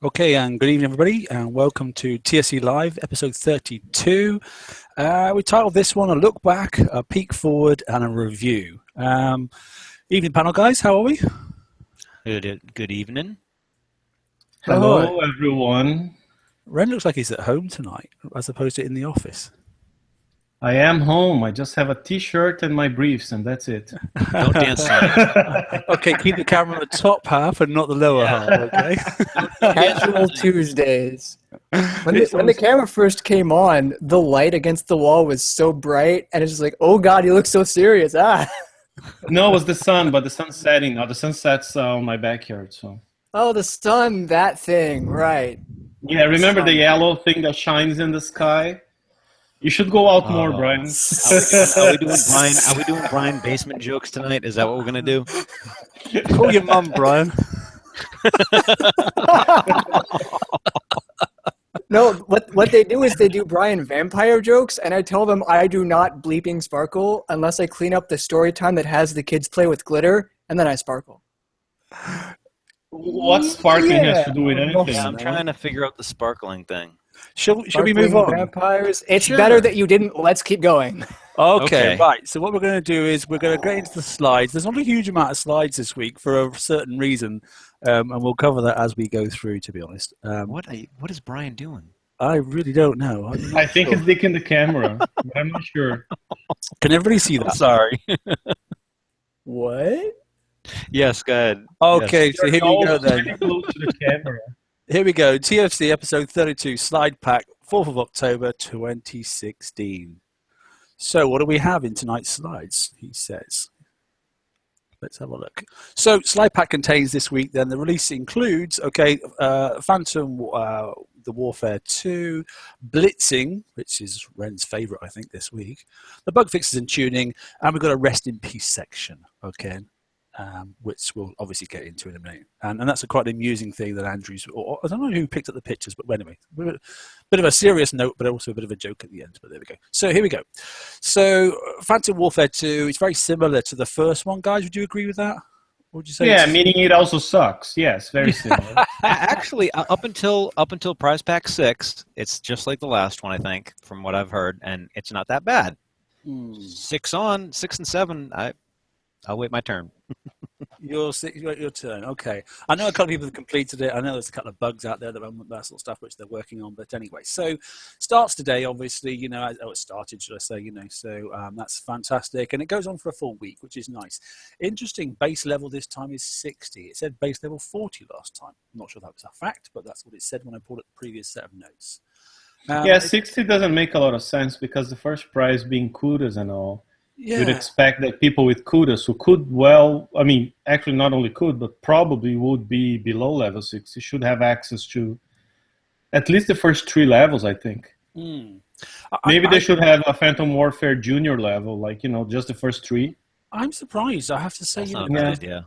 Okay, and good evening, everybody, and welcome to TFC Live, episode 32. We titled this one a look back, a peek forward, and a review. Evening, panel guys. How are we? Good evening. Hello, everyone. Ren looks like he's at home tonight, as opposed to in the office. I am home. I just have a T-shirt and my briefs, and that's it. Don't dance. Okay, keep the camera on the top half and not the lower half. Okay. Casual Tuesdays. When the camera first came on, the light against the wall was so bright, and it's just like, oh god, he looks so serious. No, it was the sun, but the sun's setting now. The sun sets on my backyard, so. Oh, the sun, that thing, right? Yeah, remember the yellow thing that shines in the sky? You should go out more, Brian. Are we doing Brian basement jokes tonight? Is that what we're gonna do? Call your mum, Brian. No, what they do is they do Brian vampire jokes, and I tell them I do not bleeping sparkle unless I clean up the story time that has the kids play with glitter, and then I sparkle. What sparkling has to do with anything? Yeah, I'm trying to figure out the sparkling thing. Shall we move on? Vampires. It's better that you didn't. Let's keep going. Okay, right. So what we're going to do is we're going to get into the slides. There's not a huge amount of slides this week for a certain reason, and we'll cover that as we go through, to be honest. What is Brian doing? I really don't know. I think it's dicking the camera, but I'm not sure. Can everybody see that? Sorry. What? Yes, go ahead. Okay, Yes. so here we go then. Pretty close to the camera. Here we go. TFC episode 32, slide pack, 4th of October 2016. So what do we have in tonight's slides, he says. Let's have a look. So slide pack contains this week, then the release includes, Phantom, the Warfare 2, Blitzing, which is Ren's favorite, I think, this week, the bug fixes and tuning, and we've got a rest in peace section, okay, which we'll obviously get into in a minute. And that's a quite amusing thing that Andrew's, or I don't know who picked up the pictures, but anyway, a bit of a serious note, but also a bit of a joke at the end, but there we go. So here we go. So Phantom Warfare 2, it's very similar to the first one, guys. Would you agree with that? Or would you say? Yeah, meaning it also sucks. Yes, very similar. Actually, up until Prize Pack 6, it's just like the last one, I think, from what I've heard, and it's not that bad. 6 and 7, I'll wait my turn. Your turn. Okay. I know a couple of people have completed it. I know there's a couple of bugs out there that sort of stuff which they're working on. But anyway, so starts today, obviously, it started, should I say, so that's fantastic. And it goes on for a full week, which is nice. Interesting, base level this time is 60. It said base level 40 last time. I'm not sure that was a fact, but that's what it said when I pulled up the previous set of notes. Yeah, 60 doesn't make a lot of sense because the first prize being kudos and all. Yeah. You'd expect that people with kudos who could actually not only could, but probably would be below level 60 should have access to at least the first 3 levels, I think. Maybe they should have a Phantom Warfare junior level, just the first 3. I'm surprised, I have to say. That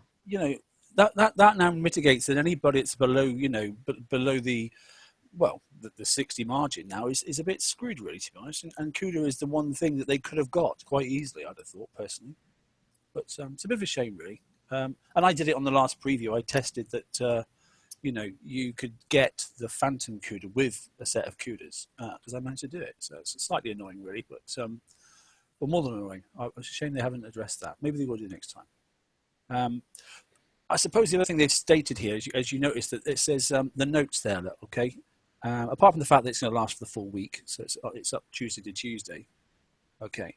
now mitigates that anybody that's below, below the 60 margin now is a bit screwed, really, to be honest. And Kuda is the one thing that they could have got quite easily, I'd have thought, personally. But it's a bit of a shame, really. And I did it on the last preview. I tested that, you could get the Phantom Kuda with a set of Kudas because I managed to do it. So it's slightly annoying, really, but more than annoying. It's a shame they haven't addressed that. Maybe they will do next time. I suppose the other thing they've stated here, as you notice, that it says the notes there, okay? Apart from the fact that it's going to last for the full week, so it's up Tuesday to Tuesday. Okay.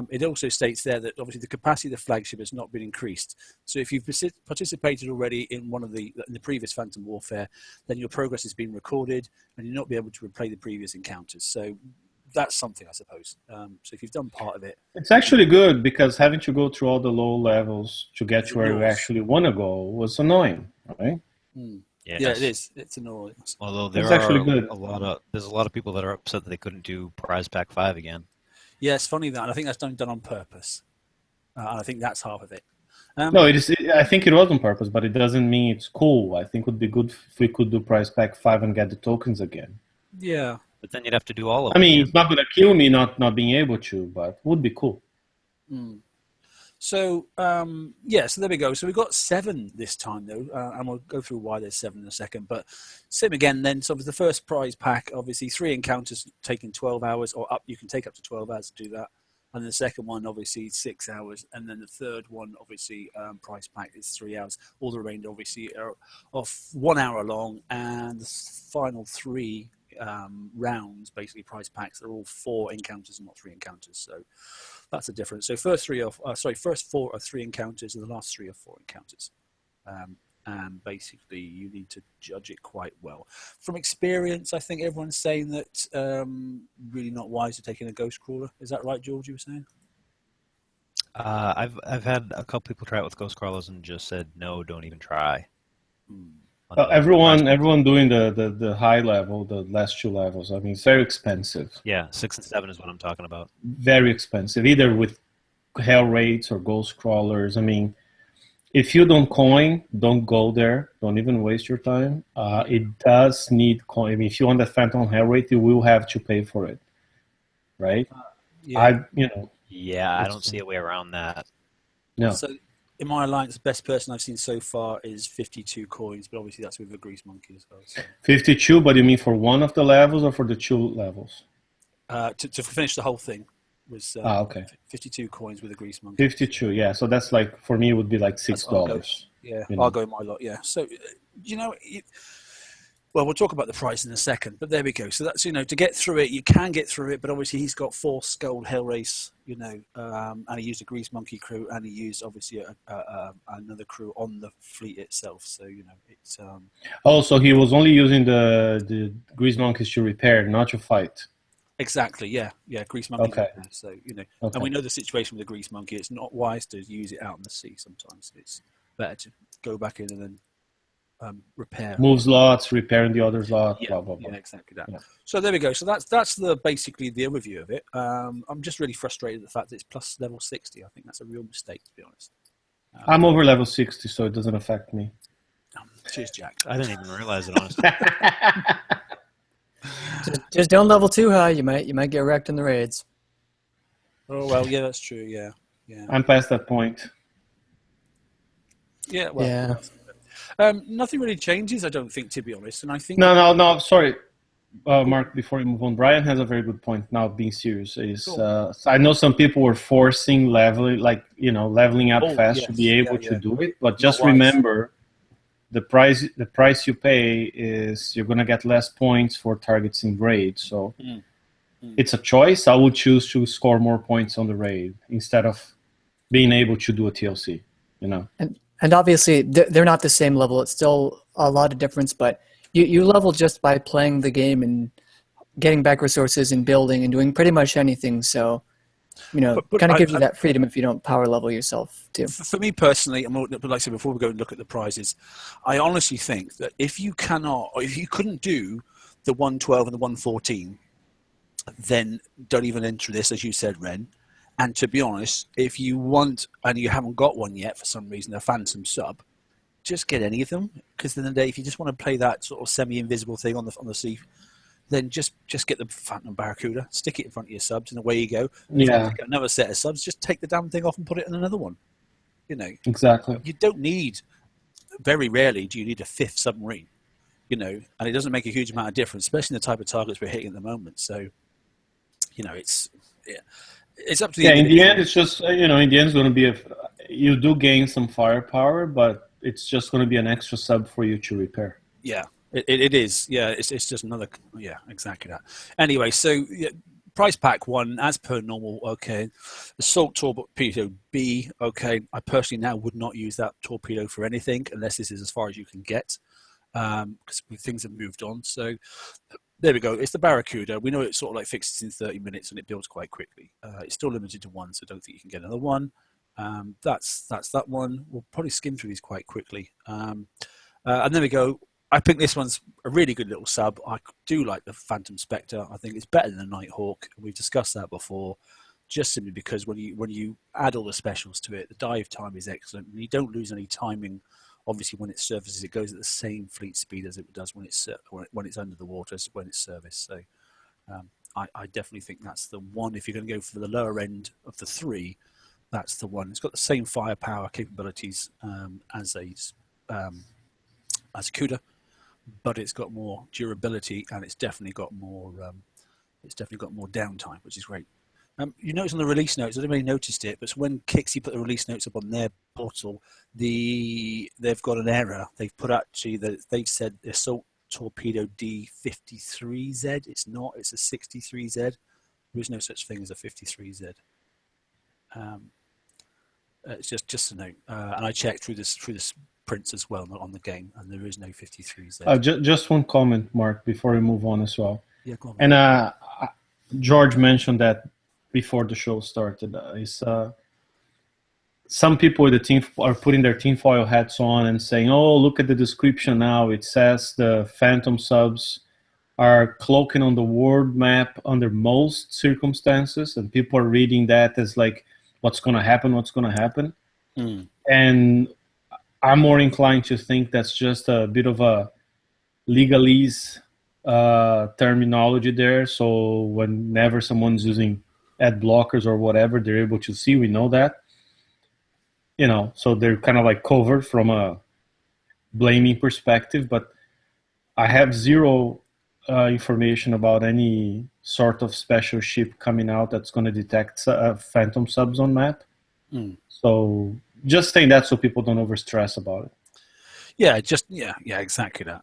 It also states there that obviously the capacity of the flagship has not been increased. So if you've participated already in in the previous Phantom Warfare, then your progress has been recorded, and you'll not be able to replay the previous encounters. So that's something, I suppose. So if you've done part of it, it's actually good because having to go through all the low levels to get to where you actually want to go was annoying, right? Yes. Yeah, it is. It's annoying. Although there's a lot of people that are upset that they couldn't do Prize Pack 5 again. Yeah, it's funny that. I think that's done on purpose. I think that's half of it. No, it is. I think it was on purpose, but it doesn't mean it's cool. I think it would be good if we could do Prize Pack 5 and get the tokens again. Yeah. But then you'd have to do all of them. I mean, it's not going to kill me not being able to, but it would be cool. So yeah, so there we go. So we've got 7 this time though, and we'll go through why there's 7 in a second. But same again then. So the first prize pack, obviously 3 encounters taking 12 hours or up. You can take up to 12 hours to do that. And the second one, obviously 6 hours, and then the third one, obviously prize pack is 3 hours. All the remainder, obviously, are of 1 hour long, and the final 3 rounds, basically prize packs, are all 4 encounters and not 3 encounters. So that's the difference. So first 4 are 3 encounters, and the last 3 are 4 encounters. And basically, you need to judge it quite well. From experience, I think everyone's saying that really not wise to taking a ghost crawler. Is that right, George? You were saying? I've had a couple people try it with ghost crawlers and just said no, don't even try. Everyone doing the high level, the last 2 levels. I mean, it's very expensive. Yeah, 6 and 7 is what I'm talking about. Very expensive, either with hell rates or ghost crawlers. I mean, if you don't coin, don't go there. Don't even waste your time. It does need coin. I mean, if you want the Phantom hell rate, you will have to pay for it, right? Yeah. I don't see a way around that. No. So in my alliance, the best person I've seen so far is 52 coins, but obviously that's with the Grease Monkey as well. So. 52, but you mean for one of the levels or for the 2 levels? To finish the whole thing was okay. 52 coins with a Grease Monkey. 52, yeah. So that's like, for me, it would be like $6. Yeah, you know. I'll go my lot, yeah. So, well, we'll talk about the price in a second, but there we go. So that's, to get through it, you can get through it, but obviously he's got 4 skull hell race, and he used a Grease Monkey crew, and he used obviously another crew on the fleet itself. So, it's... Also, he was only using the Grease Monkeys to repair, not to fight. Exactly, yeah. Grease Monkey. Okay. So, Okay. and we know the situation with the Grease Monkey. It's not wise to use it out in the sea sometimes. It's better to go back in and then repair. Move slots, repairing the other slot, Yeah, blah, blah, blah. yeah, exactly that. Yeah. So there we go. So that's basically the overview of it. I'm just really frustrated at the fact that it's plus level 60. I think that's a real mistake, to be honest. I'm over level 60, so it doesn't affect me. Cheers, Jack. I didn't even realize it, honestly. Just don't level too high. You might get wrecked in the raids. Oh well, yeah, that's true. Yeah. I'm past that point. Yeah. Well, Yeah. Nothing really changes, I don't think, to be honest. And I think No. Sorry, Mark. Before you move on, Brian has a very good point. Now, being serious is, I know some people were forcing leveling up fast to be able to do it, but just remember, the price you pay is you're gonna get less points for targets in raid. So it's a choice. I would choose to score more points on the raid instead of being able to do a TLC. And obviously, they're not the same level. It's still a lot of difference, but you level just by playing the game and getting back resources and building and doing pretty much anything. So, But kind of gives you that freedom if you don't power level yourself, too. For me personally, but like I said before we go and look at the prizes, I honestly think that if you couldn't do the 112 and the 114, then don't even enter this, as you said, Ren. And to be honest, if you want, and you haven't got one yet for some reason, a Phantom sub, just get any of them. Because in the day, if you just want to play that sort of semi-invisible thing on the sea, then just get the Phantom Barracuda, stick it in front of your subs, and away you go. And if you want to get another set of subs, just take the damn thing off and put it in another one. Exactly. You don't need, very rarely do you need a 5th submarine, and it doesn't make a huge amount of difference, especially in the type of targets we're hitting at the moment. So, it's up to the in the end, it's just, in the end, it's going to be you do gain some firepower, but it's just going to be an extra sub for you to repair. Yeah, it is. Yeah, it's just another. Yeah, exactly that. Anyway, so price pack 1, as per normal. Okay, assault torpedo B. Okay, I personally now would not use that torpedo for anything unless this is as far as you can get, because things have moved on. So. There we go. It's the Barracuda. We know it sort of like fixes in 30 minutes and it builds quite quickly. It's still limited to 1, so I don't think you can get another one. That's that one. We'll probably skim through these quite quickly. And there we go. I think this one's a really good little sub. I do like the Phantom Spectre. I think it's better than the Nighthawk. We've discussed that before, just simply because when you add all the specials to it, the dive time is excellent. And you don't lose any timing. Obviously, when it surfaces, it goes at the same fleet speed as it does when it's under the water, as when it's serviced. So, I definitely think that's the one. If you're going to go for the lower end of the 3, That's the one. It's got the same firepower capabilities as a CUDA, but it's got more durability, and it's definitely got more downtime, which is great. You notice on the release notes, I don't really noticed it, but when Kixi put the release notes up on their portal, they've got an error. They've put actually that they've said the Assault Torpedo D53Z. It's not. It's a 63Z. There is no such thing as a 53Z. It's just a note, and I checked through this prints as well on the game, and there is no 53Z. Just one comment, Mark, before we move on as well. Yeah, go on. And George mentioned that before the show started. Some people with the team are putting their tinfoil hats on and saying, "Oh, look at the description now. It says the Phantom subs are cloaking on the world map under most circumstances," and people are reading that as like, "What's going to happen? What's going to happen?" And I'm more inclined to think that's just a bit of a legalese terminology there. So whenever someone's using ad blockers or whatever, they're able to see. We know that. So they're kind of like covered from a blaming perspective, but I have zero information about any sort of special ship coming out that's going to detect Phantom subs on map. So just saying that so people don't overstress about it. Yeah, exactly that.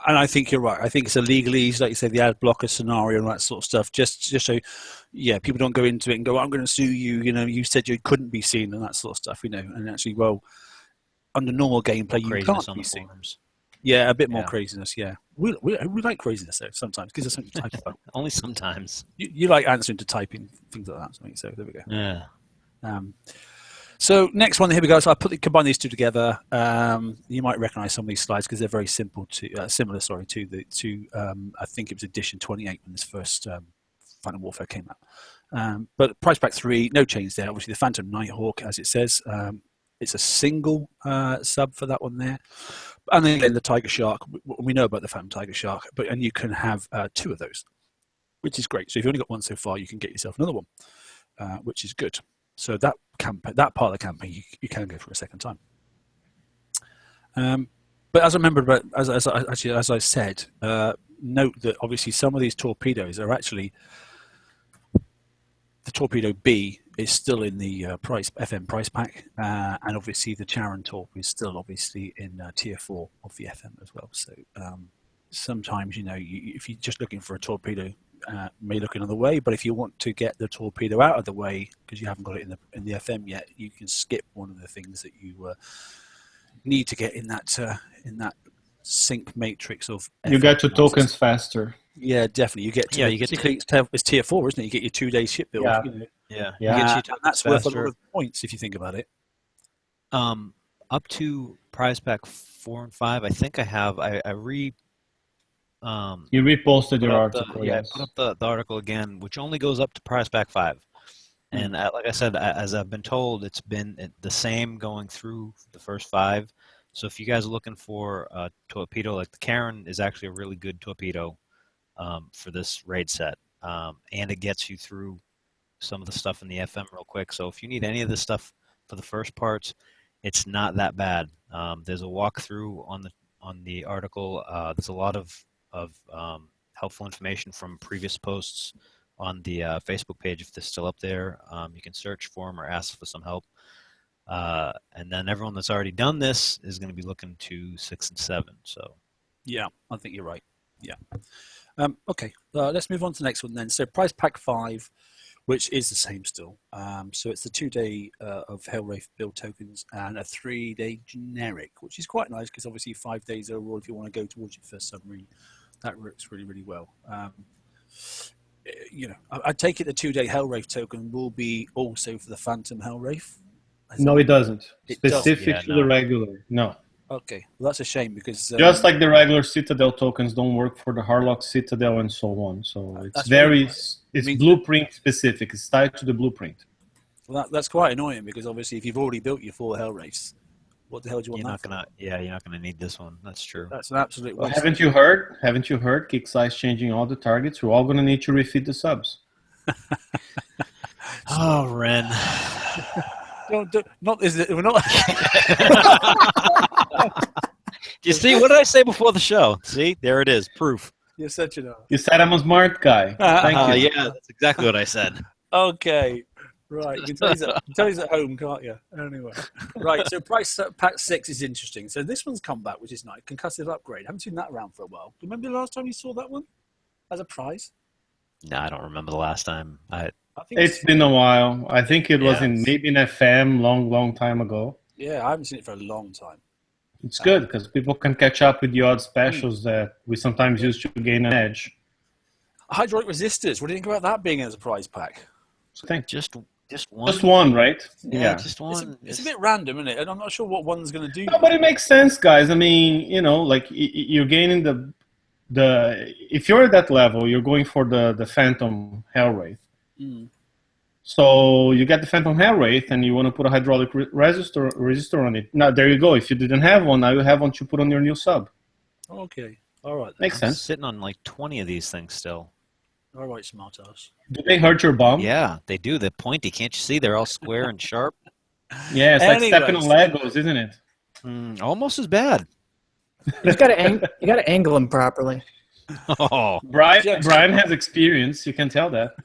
And I think you're right. I think it's a legalese, like you say, the ad blocker scenario and that sort of stuff. Just so, people don't go into it and go, "I'm going to sue you." You said you couldn't be seen and that sort of stuff. And actually, well, under normal gameplay, you can't be seen. Yeah, a bit more craziness. Yeah, we like craziness though sometimes because there's something to type about. Only sometimes. You like answering to typing things like that. So there we go. Yeah. So next one, here we go. So combine these two together. You might recognise some of these slides because they're very similar to I think it was edition 28 when this first Final Warfare came out. But price pack 3, no change there. Obviously the Phantom Nighthawk, as it says, it's a single sub for that one there. And then the Tiger Shark. We know about the Phantom Tiger Shark, and you can have 2 of those, which is great. So if you've only got one so far, you can get yourself another one, which is good. So that part of the campaign, you can go for a second time. But as I remember, as I said, note that obviously some of these torpedoes are actually, the Torpedo B is still in the FM price pack, and obviously the Charon Torp is still obviously in tier 4 of the FM as well. So sometimes, if you're just looking for a torpedo, may look another way, but if you want to get the torpedo out of the way because you haven't got it in the FM yet, you can skip one of the things that you need to get in that sync matrix of. You get your tokens faster. Yeah, definitely. You get it's tier 4, isn't it? You get your 2 days ship build. Yeah. That's worth a lot of points if you think about it. Up to prize pack 4 and 5, I think I have. You reposted your article. I put up the article again, which only goes up to prize pack 5. And like I said, as I've been told, it's been the same going through the first 5. So if you guys are looking for a torpedo, like the Karen is actually a really good torpedo for this raid set. And it gets you through some of the stuff in the FM real quick. So if you need any of this stuff for the first parts, it's not that bad. There's a walkthrough on the article. There's a lot of helpful information from previous posts on the Facebook page if they're still up there. You can search for them or ask for some help. And then everyone that's already done this is going to be looking to 6 and 7. So, yeah, I think you're right. Yeah. Okay, let's move on to the next one then. So price pack 5, which is the same still. So it's the 2-day of hell-rave build tokens and a 3-day generic, which is quite nice because obviously 5 days overall if you want to go towards your first submarine. That works really, really well. I take it the 2-day hell-rave token will be also for the Phantom hell-rave. No, it doesn't. Specific to the regular. No. Okay, well that's a shame because just like the regular Citadel tokens don't work for the Harlock Citadel and so on. So it's blueprint specific. It's tied to the blueprint. Well, that's quite annoying because obviously if you've already built your 4 hell-raves, what the hell do you want you're not gonna need this one. That's true. That's an absolute waste. Haven't you heard? Kick size changing all the targets. We're all gonna need to refit the subs. Oh, Ren. Don't, not this. We're not. Do you see? What did I say before the show? See, there it is, proof. You're such an ass. You said I'm a smart guy. Thank you. Yeah, that's exactly what I said. Okay. Right. You can tell he's at home, can't you? Anyway. Right. So price pack 6 is interesting. So this one's come back, which is nice. Concussive upgrade. Haven't seen that around for a while. Do you remember the last time you saw that one as a prize? No, I don't remember the last time. I think It's been a while. I think it was Yes. maybe in FM long time ago. Yeah, I haven't seen it for a long time. It's good because people can catch up with the odd specials that we sometimes use to gain an edge. Hydraulic resistors. What do you think about that being as a prize pack? I think Just one. just one, right? Yeah, just one. It's a bit random, isn't it? And I'm not sure what one's going to do. No, but it makes sense, guys. I mean, like you're gaining the if you're at that level, you're going for the Phantom Hell-rave. Mm. So you get the Phantom Hell-rave, and you want to put a hydraulic resistor on it. Now there you go. If you didn't have one, now you have one to put on your new sub. Okay. All right. Makes I'm sense. sitting on like 20 of these things still. All right, smart ass. Do they hurt your bum? Yeah, they do. They're pointy. Can't you see? They're all square and sharp. Yeah, it's like stepping on Anyways. Legos, isn't it? Almost as bad. You got to angle them properly. Oh, Brian has experience. You can tell that.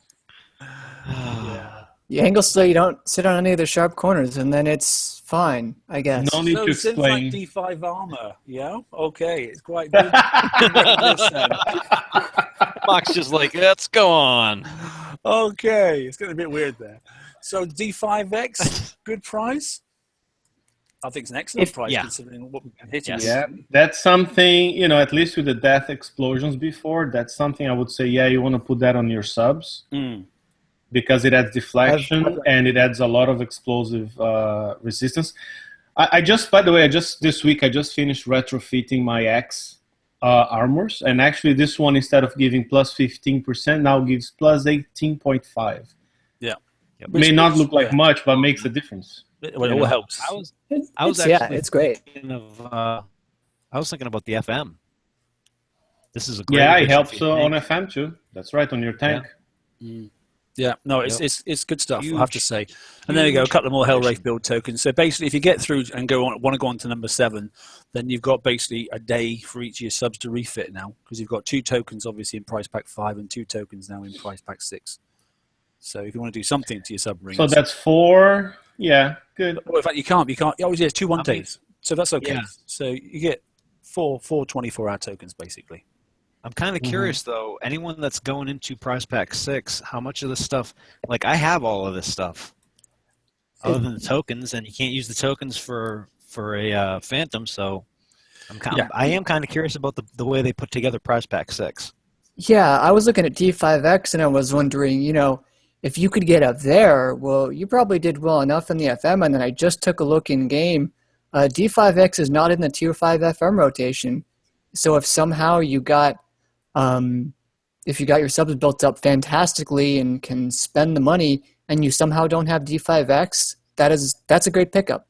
Yeah. You angle so you don't sit on any of the sharp corners, and then it's fine, I guess. No need So to Synflac explain. D5 armor. Yeah. Okay. It's quite good. Listen. Mock's just like, let's go on. Okay. It's getting a bit weird there. So D5X, good price. I think it's an excellent price yeah. considering what we've been hitting. Yes. Yeah, that's something, at least with the death explosions before, that's something I would say, yeah, you want to put that on your subs Mm. because it adds deflection and it adds a lot of explosive resistance. By the way, this week, I just finished retrofitting my X armors. And actually, this one, instead of giving plus 15%, now gives plus 18.5. Yeah. May not look like much, but makes a difference. Well, it all helps. I was It's great. thinking of, I was thinking about the FM. This is a great. Yeah, it addition helps for your on tank. FM too. That's right, on your tank. Yeah, no, Yep. it's good stuff, I have to Huge, say. And there you go, a huge couple of more addition. hell-rave build tokens. So basically, if you get through and want to go on to number 7, then you've got basically a day for each of your subs to refit now, because you've got 2 tokens obviously in price pack 5 and 2 tokens now in price pack 6. So if you want to do something to your submarines. So that's 4. Yeah, good. Well, in fact, you can't. Oh, yeah, it's 2 1 days. So that's okay. Yeah. So you get four 24-hour tokens, basically. I'm kind of curious though. Anyone that's going into Prize Pack 6, how much of this stuff? Like I have all of this stuff, other than the tokens, and you can't use the tokens for a Phantom. So I am kind of curious about the way they put together Prize Pack 6. Yeah, I was looking at D5X, and I was wondering, if you could get up there, well, you probably did well enough in the FM, and then I just took a look in game. D5X is not in the Tier 5 FM rotation. So if somehow you got your subs built up fantastically and can spend the money, and you somehow don't have D5X, that's a great pickup.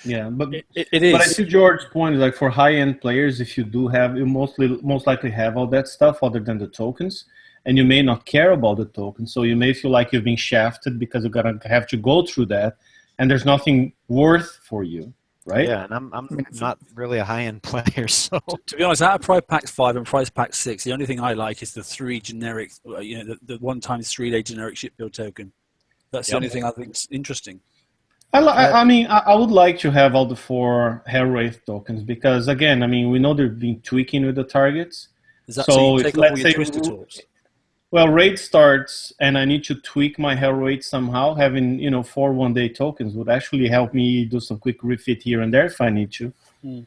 Yeah, but It is. But I see George's point is like for high-end players, if you do have, you most likely have all that stuff other than the tokens, and you may not care about the tokens, so you may feel like you've been shafted because you're gonna have to go through that, and there's nothing worth for you, right? Yeah, and I'm not really a high-end player, so To be honest, out of Prize Pack 5 and Prize Pack 6, the only thing I like is the 3 generic, the 1 times 3-day generic ship build token. That's the only thing I think is interesting. I mean, I would like to have all the 4 Hell-rave tokens because, again, I mean, we know they've been tweaking with the targets. Is that So so you if, take off let's all your say, twister torps? Well, raid starts and I need to tweak my hell rate somehow. Having 4 one-day tokens would actually help me do some quick refit here and there if I need to. No,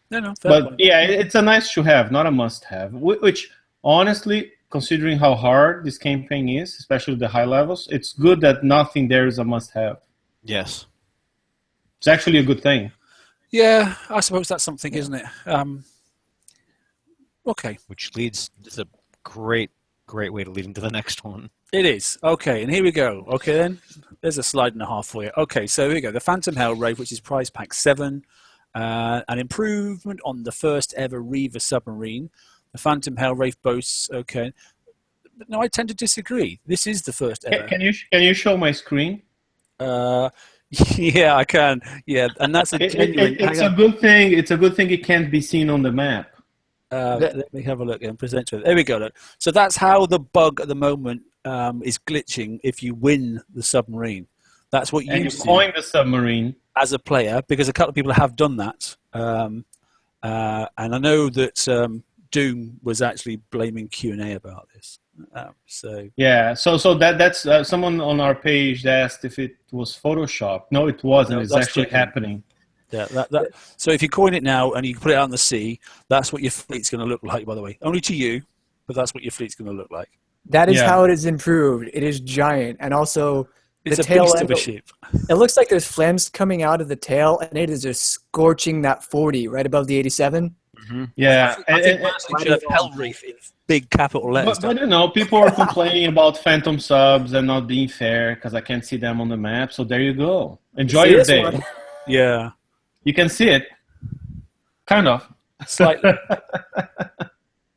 fair But point. yeah, it's a nice to have, not a must-have. Which honestly, considering how hard this campaign is, especially the high levels, it's good that nothing there is a must-have. yes. It's actually a good thing. Yeah, I suppose that's something, isn't it? Okay. Which leads is a great way to lead into the next one. It is. Okay, and here we go. Okay, then. There's a slide and a half for you. Okay, so here we go. The Phantom Hell-rave, which is prize pack 7. An improvement on the first ever Reaver submarine. The Phantom Hell-rave boasts, okay. But no, I tend to disagree. This is the first ever. Can you show my screen? Yeah, I can. Yeah, and that's a genuine. It's a good thing. It's a good thing it can't be seen on the map. Let me have a look and present to it. There we go. Look. So that's how the bug at the moment is glitching if you win the submarine. That's what And you see coin the submarine as a player, because a couple of people have done that. And I know that Doom was actually blaming Q&A about this. Yeah, so that's someone on our page asked if it was Photoshop. No, it wasn't. No, it's that's actually genuine. happening. Yeah, so if you coin it now and you put it out in the sea, that's what your fleet's going to look like, by the way. Only to you, but that's what your fleet's going to look like. That is how it is improved. It is giant. And also, it's the a tail beast end of a ship. It looks like there's flames coming out of the tail, and it is just scorching that 40 right above the 87. Mm-hmm. Yeah. I think should have hell-rave in big capital letters. But you know, people are complaining about phantom subs and not being fair because I can't see them on the map. So there you go. Enjoy your day. One. Yeah. You can see it. Kind of. Slightly.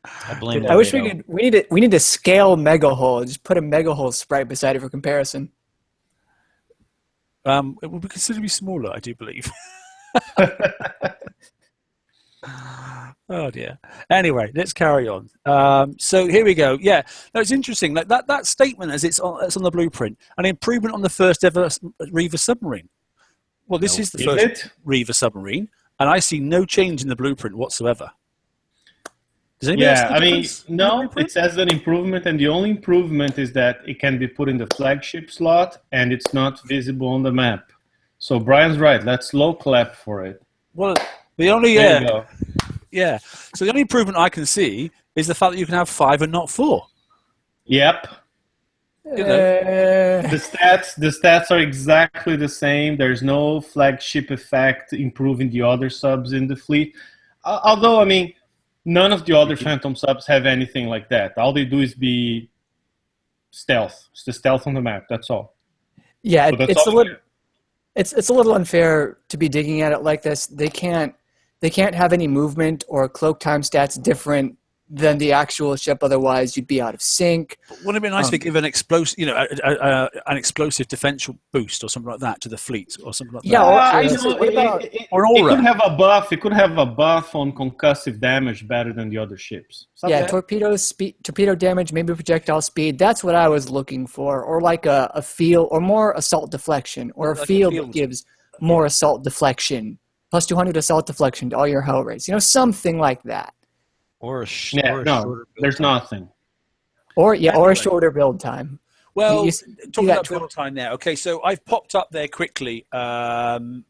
I wish we could. We need to scale Mega Hole. Just put a Mega Hole sprite beside it for comparison. It would be considerably smaller, I do believe. Oh dear. Anyway, let's carry on. So here we go. Yeah, no, it's interesting. Like that statement, as it's on the blueprint, an improvement on the first ever Reaver submarine. Well, this is the first Reaver submarine, and I see no change in the blueprint whatsoever. Does anybody else see I mean, difference no, it says an improvement, and the only improvement is that it can be put in the flagship slot, and it's not visible on the map. So Brian's right. Let's slow clap for it. Well, the only There you go. Yeah. So the only improvement I can see is the fact that you can have 5 and not 4. Yep. You know. The stats are exactly the same. There's no flagship effect improving the other subs in the fleet. Although, I mean, none of the other Phantom subs have anything like that. All they do is be stealth. It's the stealth on the map. That's all. Yeah, So it's a little unfair to be digging at it like this. They can't have any movement or cloak time stats different than the actual ship. Otherwise, you'd be out of sync. But wouldn't it be nice to give an explosive, an explosive defensive boost or something like that to the fleet or something like that? Yeah, it could have a buff. It could have a buff on concussive damage better than the other ships. Torpedo damage, maybe projectile speed. That's what I was looking for, or like a field, or more assault deflection, or a field that gives more assault deflection. Plus 200 assault deflection to all your hell rates. Something like that. There's nothing. Or a shorter build time. Well, talking about build time there. Okay, so I've popped up there quickly, and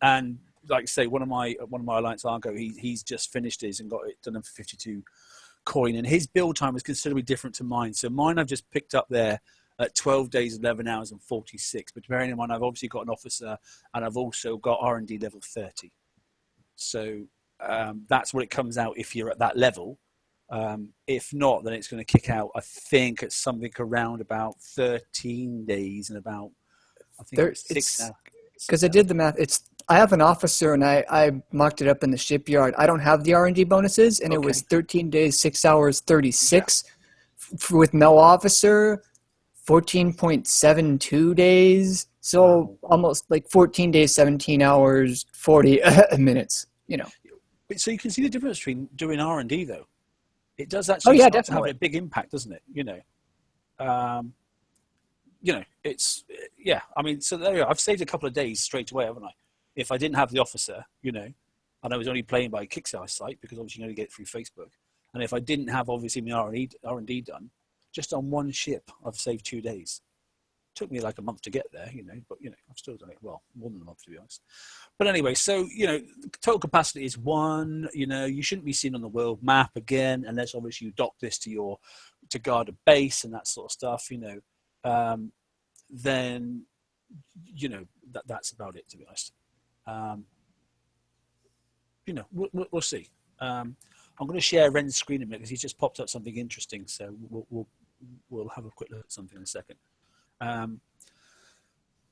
like I say, one of my Alliance Argo, he's just finished his and got it done for 52 coin, and his build time is considerably different to mine. So mine I've just picked up there at 12 days, 11 hours, and 46. But bearing in mind, I've obviously got an officer, and I've also got R&D level 30. So that's what it comes out if you're at that level. If not, then it's going to kick out, I think, at something around about 13 days and about, I think it's 6 now. Because I did the math. I have an officer, and I marked it up in the shipyard. I don't have the R&D bonuses, and it was 13 days, 6 hours, 36. With no officer, 14.72 days. So almost like 14 days, 17 hours, 40 minutes, So you can see the difference between doing R&D, though. It does actually have a big impact, doesn't it? It's I mean, so there you go. I've saved a couple of days straight away, haven't I? If I didn't have the officer, and I was only playing by Kickstarter site because obviously you only get it through Facebook, and if I didn't have obviously my R&D done, just on one ship, I've saved 2 days. Took me like a month to get there, but I've still done it more than a month to be honest. But anyway, so total capacity is 1. You shouldn't be seen on the world map again unless obviously you dock this to guard a base and that sort of stuff. Then that's about it to be honest. We'll see. I'm going to share Ren's screen in a minute because he's just popped up something interesting. So we'll have a quick look at something in a second.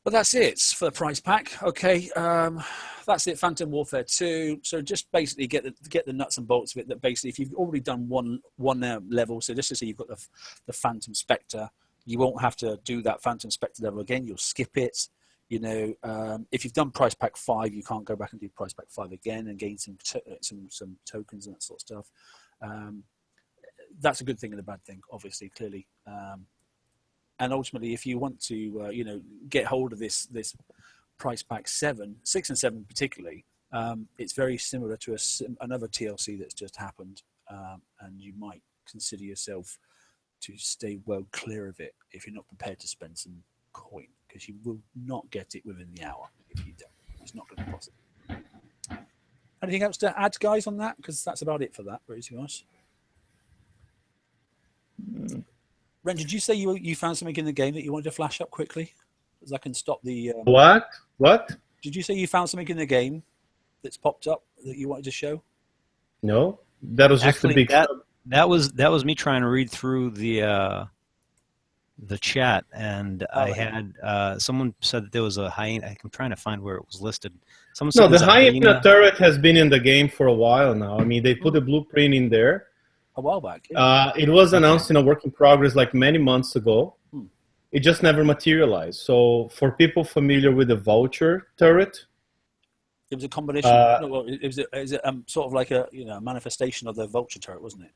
But that's it for the prize pack. Okay, that's it. Phantom Warfare 2. So just basically get the nuts and bolts of it. That basically, if you've already done one level, so just to say you've got the Phantom Spectre, you won't have to do that Phantom Spectre level again. You'll skip it. If you've done price pack 5, you can't go back and do price pack 5 again and gain some tokens and that sort of stuff. That's a good thing and a bad thing, obviously, clearly. And ultimately, if you want to, get hold of this price pack 7, 6 and 7 particularly, it's very similar to another TLC that's just happened, and you might consider yourself to stay well clear of it if you're not prepared to spend some coin, because you will not get it within the hour if you don't. It's not going to be possible. Anything else to add, guys, on that? Because that's about it for that, really, to be honest. Ren, did you say you found something in the game that you wanted to flash up quickly? Because I can stop the... What? Did you say you found something in the game that's popped up that you wanted to show? No, that was just a big... That was me trying to read through the chat, and I had someone said that there was a hyena. I'm trying to find where it was listed. Someone said the hyena turret has been in the game for a while now. I mean, they put a blueprint in there a while back. Yeah. It was announced in a work in progress like many months ago. It just never materialized. So for people familiar with the vulture turret, it was a combination. It was sort of like a manifestation of the vulture turret, wasn't it?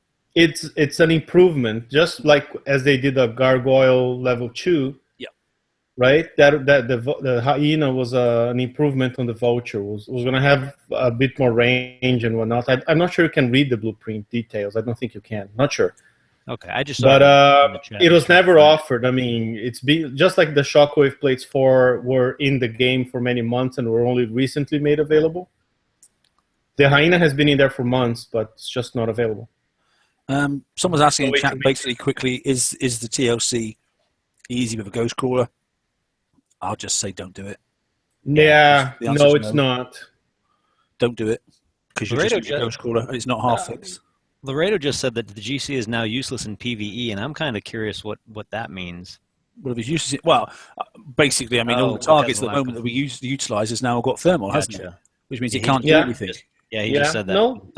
It's an improvement, just like as they did a gargoyle level 2. Yeah. Right. The hyena was an improvement on the vulture. Was going to have a bit more range and whatnot. I'm not sure you can read the blueprint details. I don't think you can. Not sure. Okay, I just. But it was never offered. I mean, it's just like the Shockwave Plates 4 were in the game for many months and were only recently made available. The hyena has been in there for months, but it's just not available. Someone's asking in chat basically quickly, is the TLC easy with a ghost crawler? I'll just say don't do it. Yeah, no, it's not. Don't do it because you're just using a ghost crawler and it's not half fixed. Laredo just said that the GC is now useless in PvE, and I'm kind of curious what that means. Well, if it's useless, basically, I mean, all the targets at the moment that we utilize has now got thermal, hasn't it? Which means it can't do anything. He just said that. No.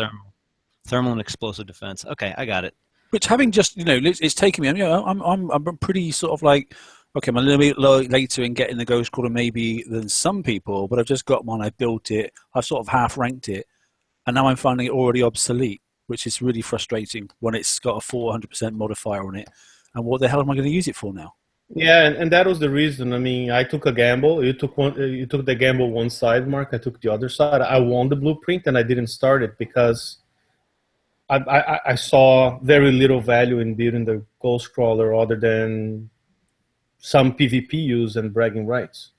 Thermal and explosive defense. Okay, I got it. Which, having just it's taken me. I'm pretty sort of like, okay, I'm a little bit later in getting the ghost crawler maybe than some people, but I've just got one. I built it. I've sort of half ranked it, and now I'm finding it already obsolete, which is really frustrating when it's got a 400% modifier on it. And what the hell am I going to use it for now? Yeah, and that was the reason. I mean, I took a gamble. You took the gamble one side, Mark. I took the other side. I won the blueprint, and I didn't start it because I saw very little value in building the ghost crawler other than some PvP use and bragging rights.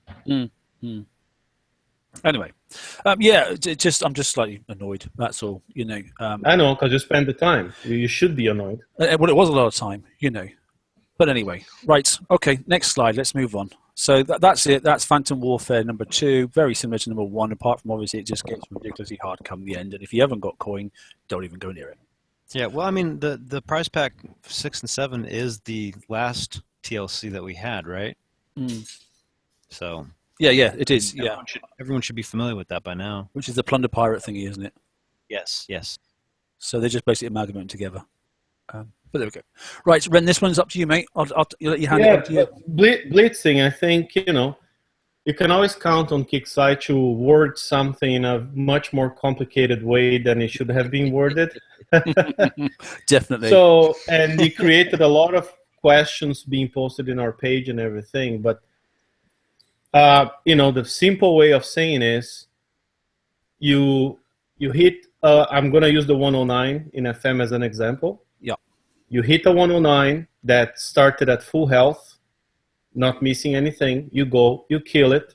Anyway, I'm just slightly annoyed. That's all, I know, because you spend the time. You should be annoyed. Well, it was a lot of time, But anyway, right. Okay, next slide. Let's move on. So that's it. That's Phantom Warfare number 2. Very similar to number 1, apart from obviously it just gets ridiculously hard come the end. And if you haven't got coin, don't even go near it. Yeah, well, I mean, the prize pack 6 and 7 is the last TLC that we had, right? So... Yeah, it is. Everyone should be familiar with that by now. Which is the plunder pirate thingy, isn't it? Yes. So they're just basically amalgamating together. But there we go. Right, Ren, this one's up to you, mate. I'll let you hand it over to you. Blitzing, I think, you can always count on Kickside to word something in a much more complicated way than it should have been worded. Definitely. So, and it created a lot of questions being posted in our page and everything, but the simple way of saying is you hit, I'm going to use the 109 in FM as an example. Yeah. You hit a 109 that started at full health, not missing anything. You go, you kill it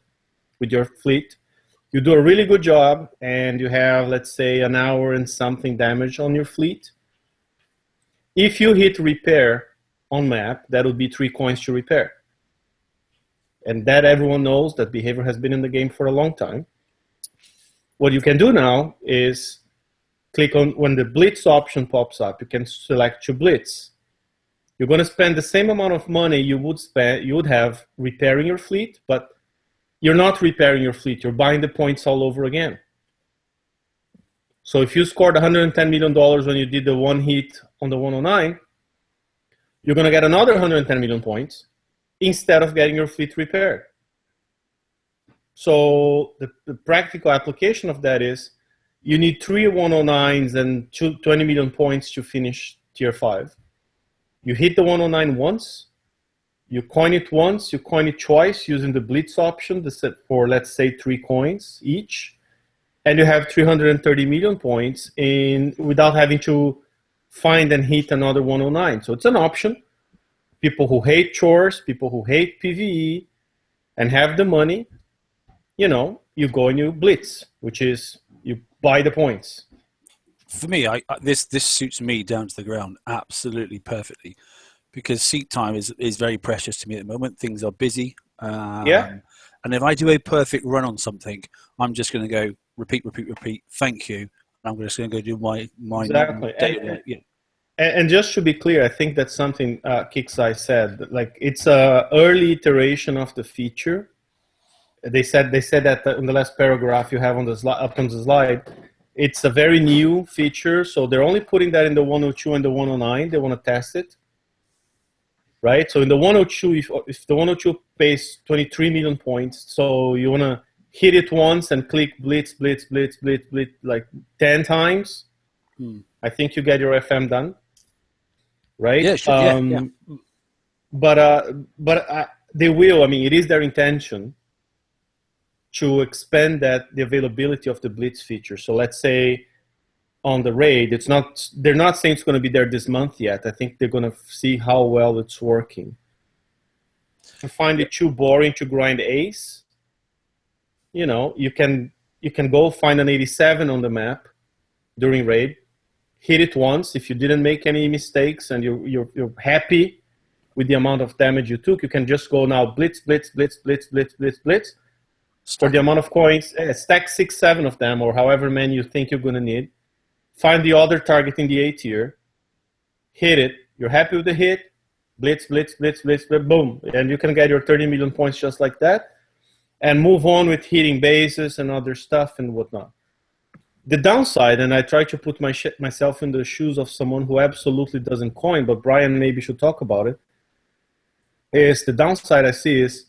with your fleet. You do a really good job, and you have, let's say, an hour and something damage on your fleet. If you hit repair on map, that would be 3 coins to repair. And that everyone knows that behavior has been in the game for a long time. What you can do now is click on, when the blitz option pops up, you can select to blitz. You're going to spend the same amount of money you would have repairing your fleet, but you're not repairing your fleet. You're buying the points all over again. So if you scored $110 million when you did the one hit on the 109, you're going to get another 110 million points instead of getting your fleet repaired. So the practical application of that is you need 3 109s and 20 million points to finish tier 5. You hit the 109 once, you coin it once, you coin it twice using the blitz option for, let's say, 3 coins each, and you have 330 million points without having to find and hit another 109. So it's an option. People who hate chores, people who hate PvE and have the money, you go and you blitz, which is you buy the points. For me, this suits me down to the ground absolutely perfectly, because seat time is very precious to me at the moment. Things are busy. Yeah. And if I do a perfect run on something, I'm just going to go repeat, thank you. I'm just going to go do my exactly. day. And just to be clear, I think that's something Kixeye said. Like, it's a early iteration of the feature. They said that in the last paragraph you have on the up on the slide. It's a very new feature, so they're only putting that in the 102 and the 109. They want to test it, right? So in the 102, if the 102 pays 23 million points, so you want to hit it once and click blitz like 10 times, I think you get your FM done, right? Yeah, sure. Yeah. But they will. I mean, it is their intention to expand the availability of the blitz feature. So let's say on the raid, they're not saying it's going to be there this month yet. I think they're going to see how well it's working. If you find it too boring to grind ace, you can go find an 87 on the map during raid, hit it once. If you didn't make any mistakes and you're happy with the amount of damage you took, you can just go now blitz for the amount of coins, stack 6, 7 of them, or however many you think you're going to need. Find the other target in the A tier, hit it. You're happy with the hit, blitz, boom. And you can get your 30 million points just like that, and move on with hitting bases and other stuff and whatnot. The downside, and I try to put myself in the shoes of someone who absolutely doesn't coin, but Brian maybe should talk about it, is the downside I see is,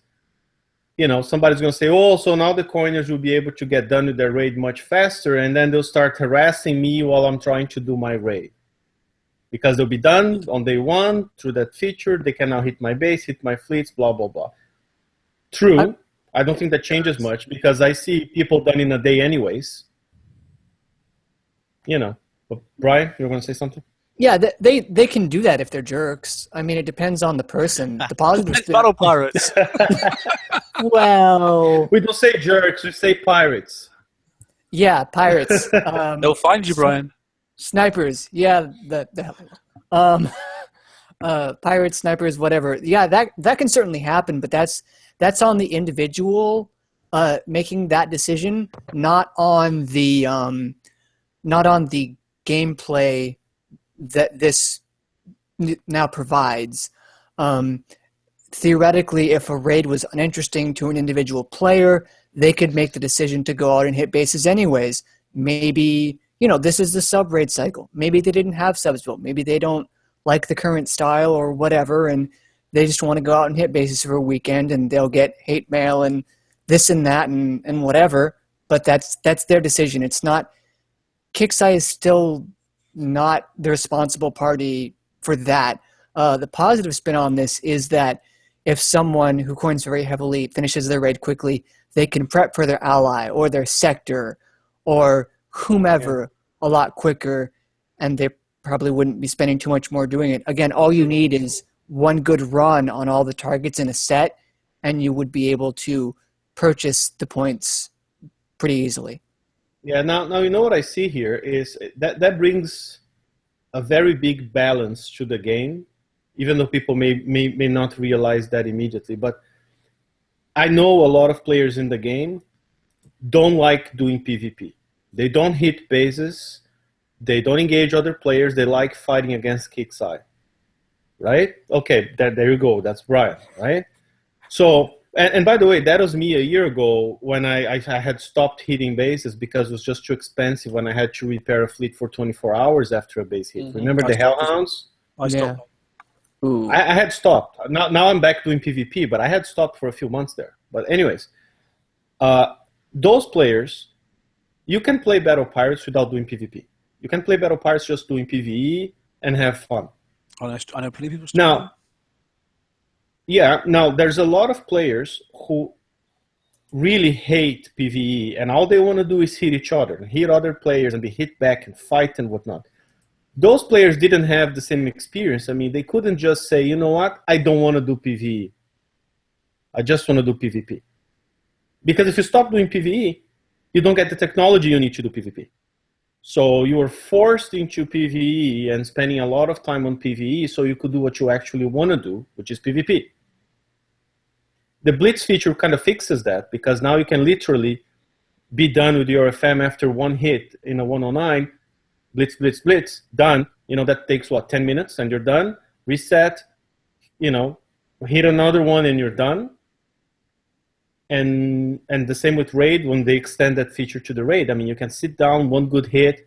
somebody's going to say, oh, so now the coiners will be able to get done with their raid much faster, and then they'll start harassing me while I'm trying to do my raid. Because they'll be done on day 1 through that feature. They can now hit my base, hit my fleets, blah, blah, blah. True. I don't think that changes much, because I see people done in a day anyways. But Brian, you're going to say something? Yeah, they can do that if they're jerks. I mean, it depends on the person. The positive It's battle pirates. Well, we don't say jerks, we say pirates. Yeah, pirates. They'll find you, Brian. Snipers. Yeah, pirates, snipers, whatever. Yeah, that can certainly happen, but that's on the individual making that decision, not on the gameplay that this now provides. Theoretically, if a raid was uninteresting to an individual player, they could make the decision to go out and hit bases anyways. Maybe, this is the sub-raid cycle. Maybe they didn't have subs built. Maybe they don't like the current style or whatever, and they just want to go out and hit bases for a weekend, and they'll get hate mail and this and that and whatever, but that's their decision. It's not... Kixeye is still not the responsible party for that. The positive spin on this is that if someone who coins very heavily finishes their raid quickly, they can prep for their ally or their sector or whomever a lot quicker, and they probably wouldn't be spending too much more doing it. Again, all you need is one good run on all the targets in a set, and you would be able to purchase the points pretty easily. Yeah, now what I see here is that brings a very big balance to the game, even though people may not realize that immediately. But I know a lot of players in the game don't like doing PvP. They don't hit bases. They don't engage other players. They like fighting against Kixeye, right? Okay, there you go. That's Brian, right? So... And by the way, that was me a year ago when I had stopped hitting bases because it was just too expensive when I had to repair a fleet for 24 hours after a base hit. Mm-hmm. Remember the Hellhounds? I stopped. Ooh. I had stopped. Now I'm back doing PvP, but I had stopped for a few months there. But anyways, those players, you can play Battle Pirates without doing PvP. You can play Battle Pirates just doing PvE and have fun. I know plenty of people still Now, now there's a lot of players who really hate PvE, and all they want to do is hit each other and hit other players and be hit back and fight and whatnot. Those players didn't have the same experience. I mean, they couldn't just say, you know what, I don't want to do PvE. I just want to do PvP. Because if you stop doing PvE, you don't get the technology you need to do PvP. So you were forced into PvE and spending a lot of time on PvE so you could do what you actually want to do, which is PvP. The Blitz feature kind of fixes that, because now you can literally be done with your FM after one hit in a 109, blitz, blitz, blitz, done. You know, that takes, 10 minutes, and you're done. Reset, hit another one and you're done. And the same with raid when they extend that feature to the raid. I mean, you can sit down, one good hit,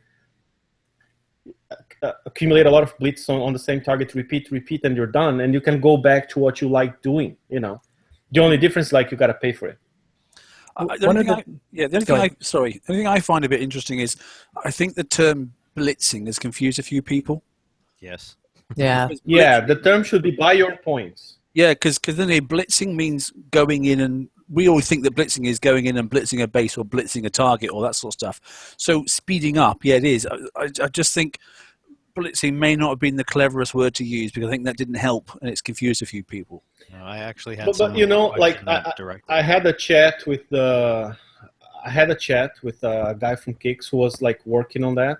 accumulate a lot of blitz on the same target, repeat, and you're done. And you can go back to what you like doing, The only difference, you got to pay for it. The only thing I find a bit interesting is I think the term blitzing has confused a few people. Yes. Yeah. Yeah, the term should be buy your points. Yeah, because then blitzing means going in, and we always think that blitzing is going in and blitzing a base or blitzing a target or that sort of stuff. So speeding up, yeah, it is. I just think blitzing may not have been the cleverest word to use, because I think that didn't help, and it's confused a few people. No, I actually had. I had a chat with a guy from Kicks who was working on that,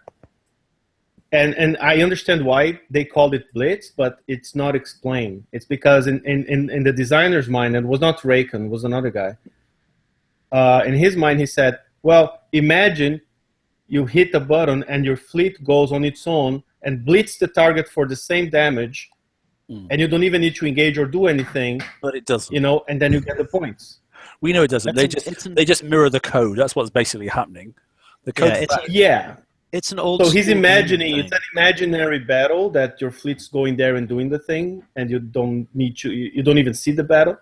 and I understand why they called it Blitz, but it's not explained. It's because in the designer's mind, and it was not Raycon, it was another guy. In his mind, he said, "Well, imagine you hit a button and your fleet goes on its own and blitz the target for the same damage." And you don't even need to engage or do anything. But it doesn't. And then you get the points. We know it doesn't. They just mirror the code. That's what's basically happening. The code. It's an old. So he's imagining it's an imaginary battle that your fleet's going there and doing the thing, and you don't need to. You don't even see the battle.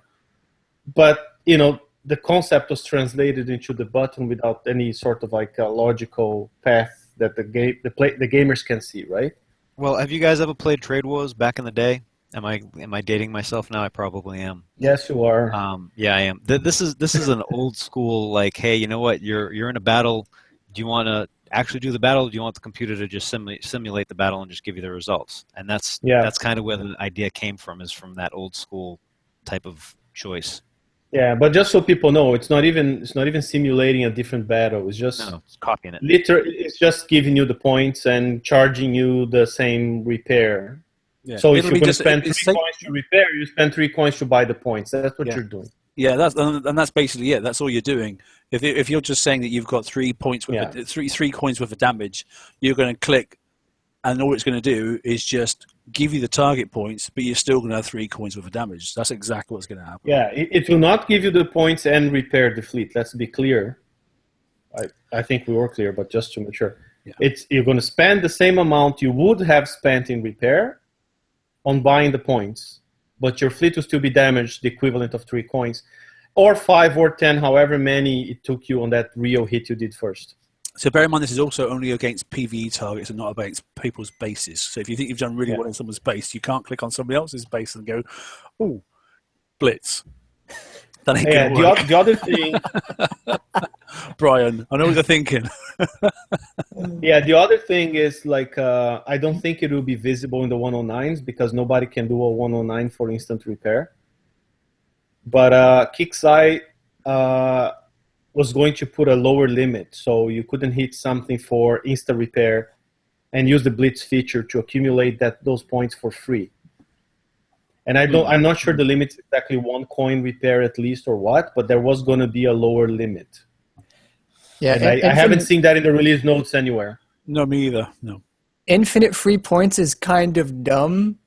But the concept was translated into the button without any sort of a logical path that the gamers can see, right? Well, have you guys ever played Trade Wars back in the day? Am I dating myself now? I probably am. Yes, you are. Yeah, I am. This is an old school, hey, you know what? You're in a battle. Do you want to actually do the battle? Or do you want the computer to just simulate the battle and just give you the results? And that's kind of where the idea came from, is from that old school type of choice. Yeah, but just so people know, it's not even simulating a different battle. It's just it's copying it. Literally, it's just giving you the points and charging you the same repair. Yeah. So if you're going to spend 3 coins to repair, you spend 3 coins to buy the points. That's what you're doing. Yeah, that's basically it. That's all you're doing. If you're just saying that you've got 3 points with three coins worth of damage, you're going to click, and all it's going to do is just give you the target points, but you're still going to have 3 coins worth of damage. That's exactly what's going to happen. Yeah, it will not give you the points and repair the fleet. Let's be clear. I think we were clear, but just to make sure. Yeah. You're going to spend the same amount you would have spent in repair on buying the points, but your fleet will still be damaged, the equivalent of 3 coins, or 5 or 10, however many it took you on that real hit you did first. So bear in mind, this is also only against PvE targets and not against people's bases. So if you think you've done really well in someone's base, you can't click on somebody else's base and go, "Oh, blitz." That ain't gonna work. The other thing, Brian, I know what you're thinking. Yeah, the other thing is I don't think it will be visible in the 109s, because nobody can do a 109 for instant repair. But Kixeye was going to put a lower limit, so you couldn't hit something for instant repair and use the blitz feature to accumulate those points for free. And I'm not sure the limit's exactly 1 coin repair at least or what, but there was going to be a lower limit. Yeah, and I haven't seen that in the release notes anywhere. No, me either. No. Infinite free points is kind of dumb.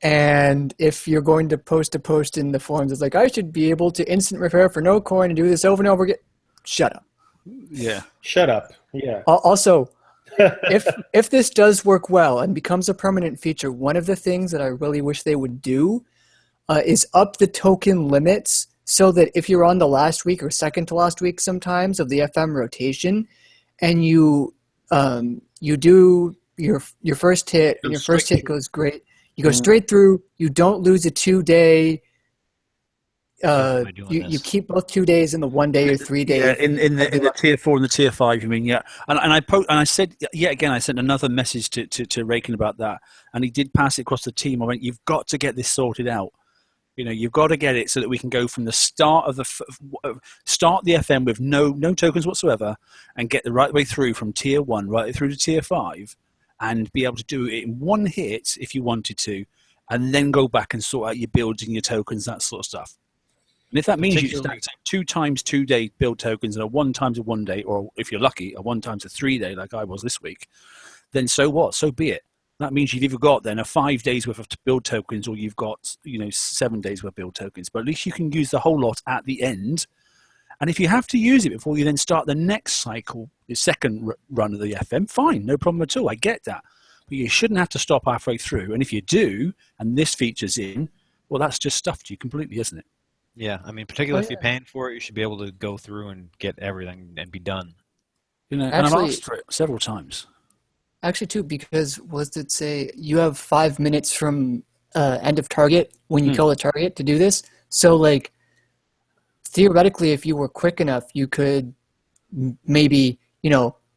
And if you're going to post a post in the forums, it's I should be able to instant repair for no coin and do this over and over again. Shut up. Yeah. Shut up. Yeah. Also, if this does work well and becomes a permanent feature, one of the things that I really wish they would do is up the token limits so that if you're on the last week or second to last week sometimes of the FM rotation, and you do your first hit, and your first hit goes great, you go straight through. You don't lose a 2-day. You keep both 2 days in the 1 day or 3 days. Yeah, in the tier 4 and the tier 5. You mean, yeah? And I said yet again. I sent another message to Rakin about that, and he did pass it across the team. I went, you've got to get this sorted out. You've got to get it so that we can go from the start of start the FM with no tokens whatsoever, and get the right way through from tier 1 right through to tier 5, and be able to do it in one hit if you wanted to, and then go back and sort out your builds and your tokens, that sort of stuff. And if that means you stack 2 times 2 day build tokens and a 1 times a 1 day, or if you're lucky, a 1 times a 3 day like I was this week, then so what? So be it. That means you've either got then a 5 days worth of build tokens, or you've got 7 days worth of build tokens. But at least you can use the whole lot at the end. And if you have to use it before you then start the next cycle, the second run of the FM, fine, no problem at all. I get that. But you shouldn't have to stop halfway through. And if you do, and this feature's in, well, that's just stuffed you completely, isn't it? Yeah, I mean, particularly if you're paying for it, you should be able to go through and get everything and be done. And I've asked for it several times. Actually, too, because was it say you have 5 minutes from end of target when you kill the target to do this? So, like, theoretically, if you were quick enough, you could maybe,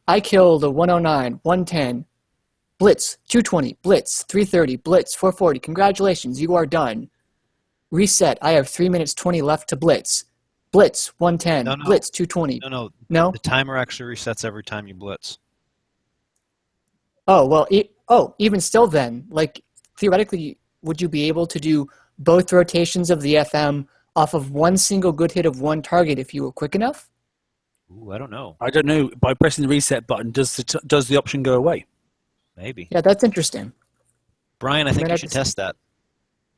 I killed a 109, 110, blitz, 220, blitz, 330, blitz, 440. Congratulations, you are done. Reset. I have 3 minutes 20 left to blitz. Blitz 110. No. Blitz 220. No. The timer actually resets every time you blitz. Oh well. Even still, then, like theoretically, would you be able to do both rotations of the FM off of one single good hit of one target if you were quick enough? Ooh, I don't know. I don't know. By pressing the reset button, does the option go away? Maybe. Yeah, that's interesting. Brian, I think you should test that.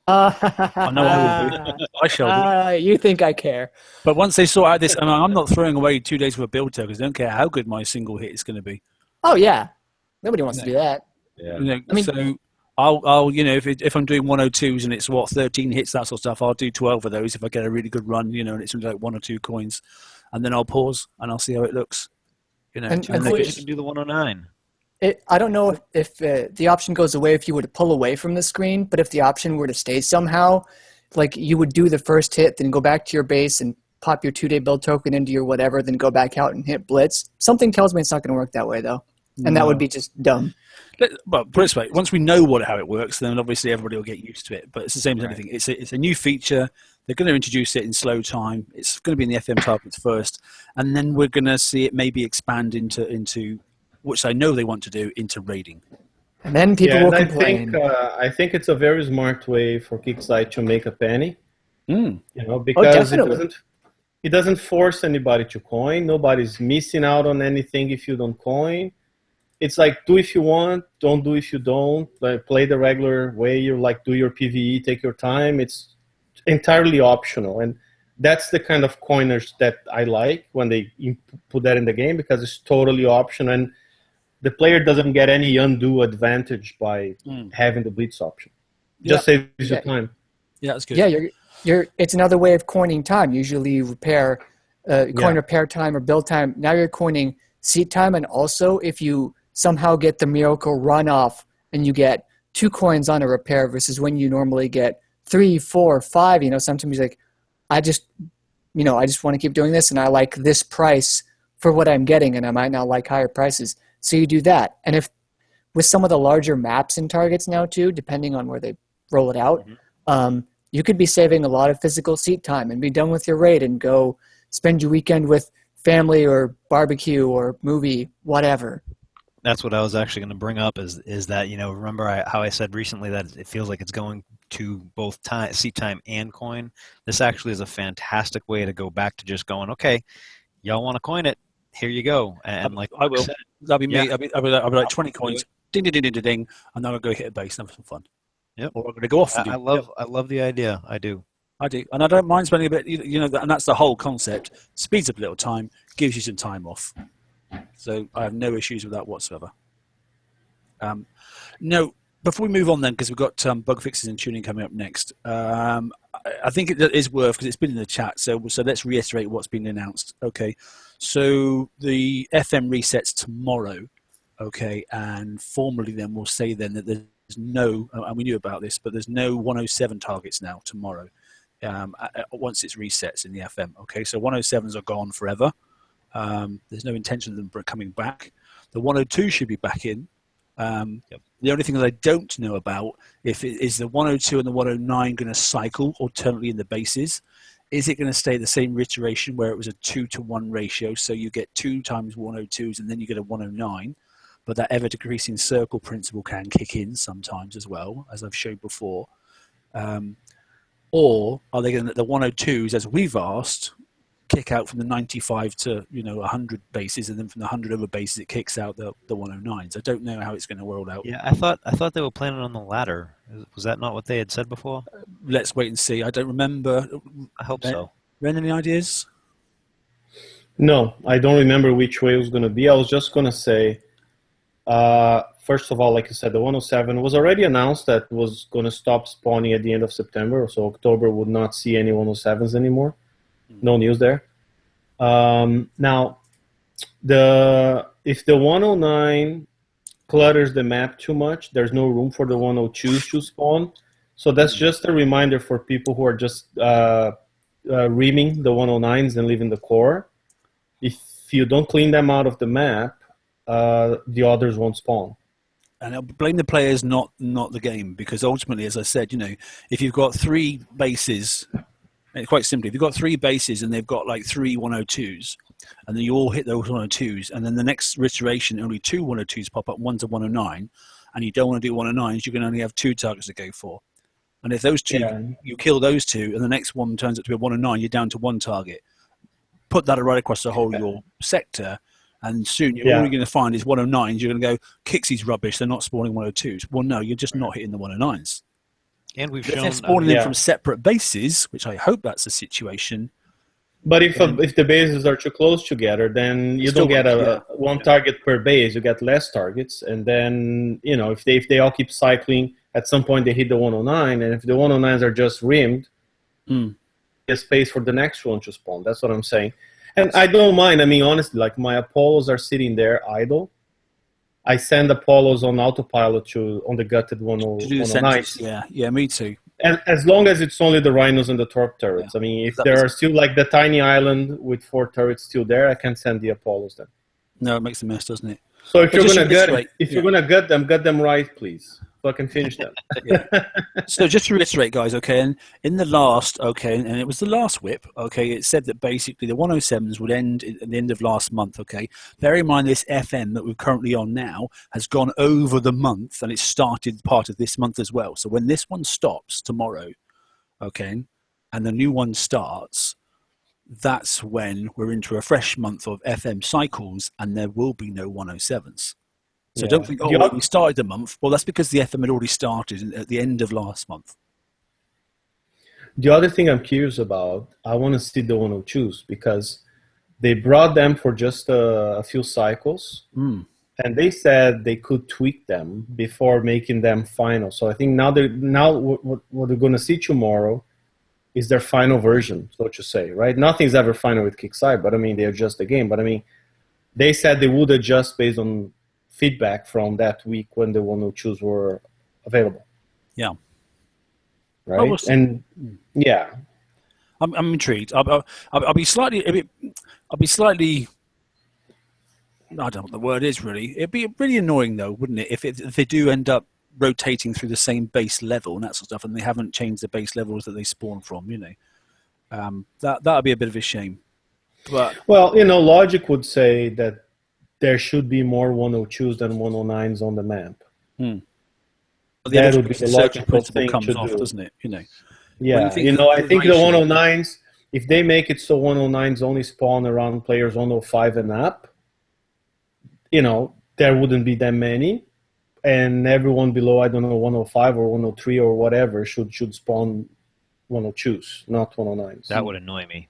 I know I will do. I shall do. You think I care? But once they sort out this, I'm not throwing away 2 days worth of build tokens. I don't care how good my single hit is going to be. Oh yeah, nobody wants to do that. Yeah. So I'll if I'm doing 102s and it's 13 hits, that sort of stuff, I'll do 12 of those if I get a really good run, and it's only like 1 or 2 coins, and then I'll pause and I'll see how it looks. And you can do the 109. I don't know if the option goes away if you were to pull away from the screen, but if the option were to stay somehow, like you would do the first hit, then go back to your base and pop your 2-day build token into your whatever, then go back out and hit blitz. Something tells me it's not going to work that way, though. And that would be just dumb. But put it this way, once we know how it works, then obviously everybody will get used to it. But it's the same as anything. It's a new feature. They're going to introduce it in slow time. It's going to be in the FM targets first. And then we're going to see it maybe expand into which I know they want to do, into raiding. And then people will complain. I think it's a very smart way for Kickside to make a penny. Because it doesn't force anybody to coin. Nobody's missing out on anything if you don't coin. It's like, do if you want, don't do if you don't. Like, play the regular way. You do your PvE, take your time. It's entirely optional. And that's the kind of coiners that I like when they put that in the game, because it's totally optional. And the player doesn't get any undue advantage by having the blitz option. Just saves your time. Yeah, that's good. Yeah, it's another way of coining time. Usually you coin repair time or build time. Now you're coining seat time, and also if you somehow get the miracle runoff and you get 2 coins on a repair versus when you normally get 3, 4, 5, sometimes you're like, I just want to keep doing this, and I like this price for what I'm getting, and I might not like higher prices. So you do that. And if with some of the larger maps and targets now too, depending on where they roll it out, you could be saving a lot of physical seat time and be done with your raid and go spend your weekend with family or barbecue or movie, whatever. That's what I was actually going to bring up is that, remember how I said recently that it feels like it's going to both seat time and coin. This actually is a fantastic way to go back to just going, okay, y'all want to coin it, here you go. And like I will. That'll be me. I'll be like 20 coins, ding, ding, ding, ding, ding, and then I'll go hit a base and have some fun. Yep. Or I'm going to go off and I love the idea. I do. And I don't mind spending a bit. And that's the whole concept. Speeds up a little time, gives you some time off. So I have no issues with that whatsoever. No, before we move on then, because we've got bug fixes and tuning coming up next, I think it is worth, because it's been in the chat, so let's reiterate what's been announced. Okay, so the FM resets tomorrow, okay, and formally then we'll say then that there's no, and we knew about this, but there's no 107 targets now tomorrow once it resets in the FM. Okay, so 107s are gone forever. There's no intention of them coming back. The 102 should be back in. The only thing that I don't know about is the 102 and the 109 going to cycle alternately in the bases. Is it going to stay the same iteration where it was a 2-to-1 ratio, so you get 2 times 102s and then you get a 109, but that ever decreasing circle principle can kick in sometimes as well, as I've showed before. Or are they going to let the 102s, as we've asked, kick out from the 95 to 100 bases, and then from the 100 over bases it kicks out the 109s. I don't know how it's going to roll out. Yeah, I thought they were planning on the latter. Was that not what they had said before? Let's wait and see. I don't remember. I hope so. Ren, any ideas? No, I don't remember which way it was going to be. I was just going to say, first of all, like you said, the 107 was already announced that was going to stop spawning at the end of September, so October would not see any 107s anymore. No news there. Now, if the 109 clutters the map too much, there's no room for the 102s to spawn. So that's just a reminder for people who are just reaming the 109s and leaving the core. If you don't clean them out of the map, the others won't spawn. And I'll blame the players, not the game, because ultimately, as I said, if you've got 3 bases. Quite simply, if you've got 3 bases and they've got like 3 102s, and then you all hit those 102s, and then the next iteration only 2 102s pop up, one's a 109, and you don't want to do 109s, you can only have 2 targets to go for. And if those 2, you kill those 2, and the next one turns out to be a 109, you're down to 1 target. Put that right across the whole of your sector, and soon all you're going to find is 109s. You're going to go, Kixie's rubbish, they're not spawning 102s. Well, no, you're just not hitting the 109s. And we've if shown they're spawning in from separate bases, which I hope that's the situation. But if the bases are too close together, then you don't get one target per base. You get less targets, and then if they all keep cycling, at some point they hit the 109, and if the 109s are just rimmed, there's space for the next one to spawn. That's what I'm saying. And I don't mind. I mean, honestly, like my Apollos are sitting there idle. I send Apollos on autopilot on the gutted 109. Yeah, me too. And as long as it's only the rhinos and the torp turrets. I mean, if there are still like the tiny island with 4 turrets still there, I can send the Apollos then. No, it makes a mess, doesn't it? So if you're gonna gut them right, please, so I can finish them. So just to reiterate, guys, okay, and in the last, and it was the last whip, okay, it said that basically the 107s would end at the end of last month, okay. Bear in mind this FM that we're currently on now has gone over the month, and it started part of this month as well. So when this one stops tomorrow, okay, and the new one starts, that's when we're into a fresh month of FM cycles, and there will be no 107s. So don't think, we started the month. Well, that's because the FM had already started at the end of last month. The other thing I'm curious about, I want to see the 102s, because they brought them for just a few cycles, and they said they could tweak them before making them final. So I think now what they're going to see tomorrow is their final version, so to say, right? Nothing's ever final with Kickside, but I mean, they adjust the game. But I mean, they said they would adjust based on feedback from that week when the 102s were available. Yeah. Right? I'm intrigued. I'll be slightly, I don't know what the word is really. It'd be really annoying though, wouldn't it? If they do end up rotating through the same base level and that sort of stuff, and they haven't changed the base levels that they spawn from, that would be a bit of a shame. But logic would say that there should be more 102s than 109s on the map. That would be the logical thing comes off, doesn't it? Yeah, I think the 109s, if they make it so 109s only spawn around players 105 and up, there wouldn't be that many. And everyone below, I don't know, 105 or 103 or whatever should spawn 102s, not 109s. That would annoy me.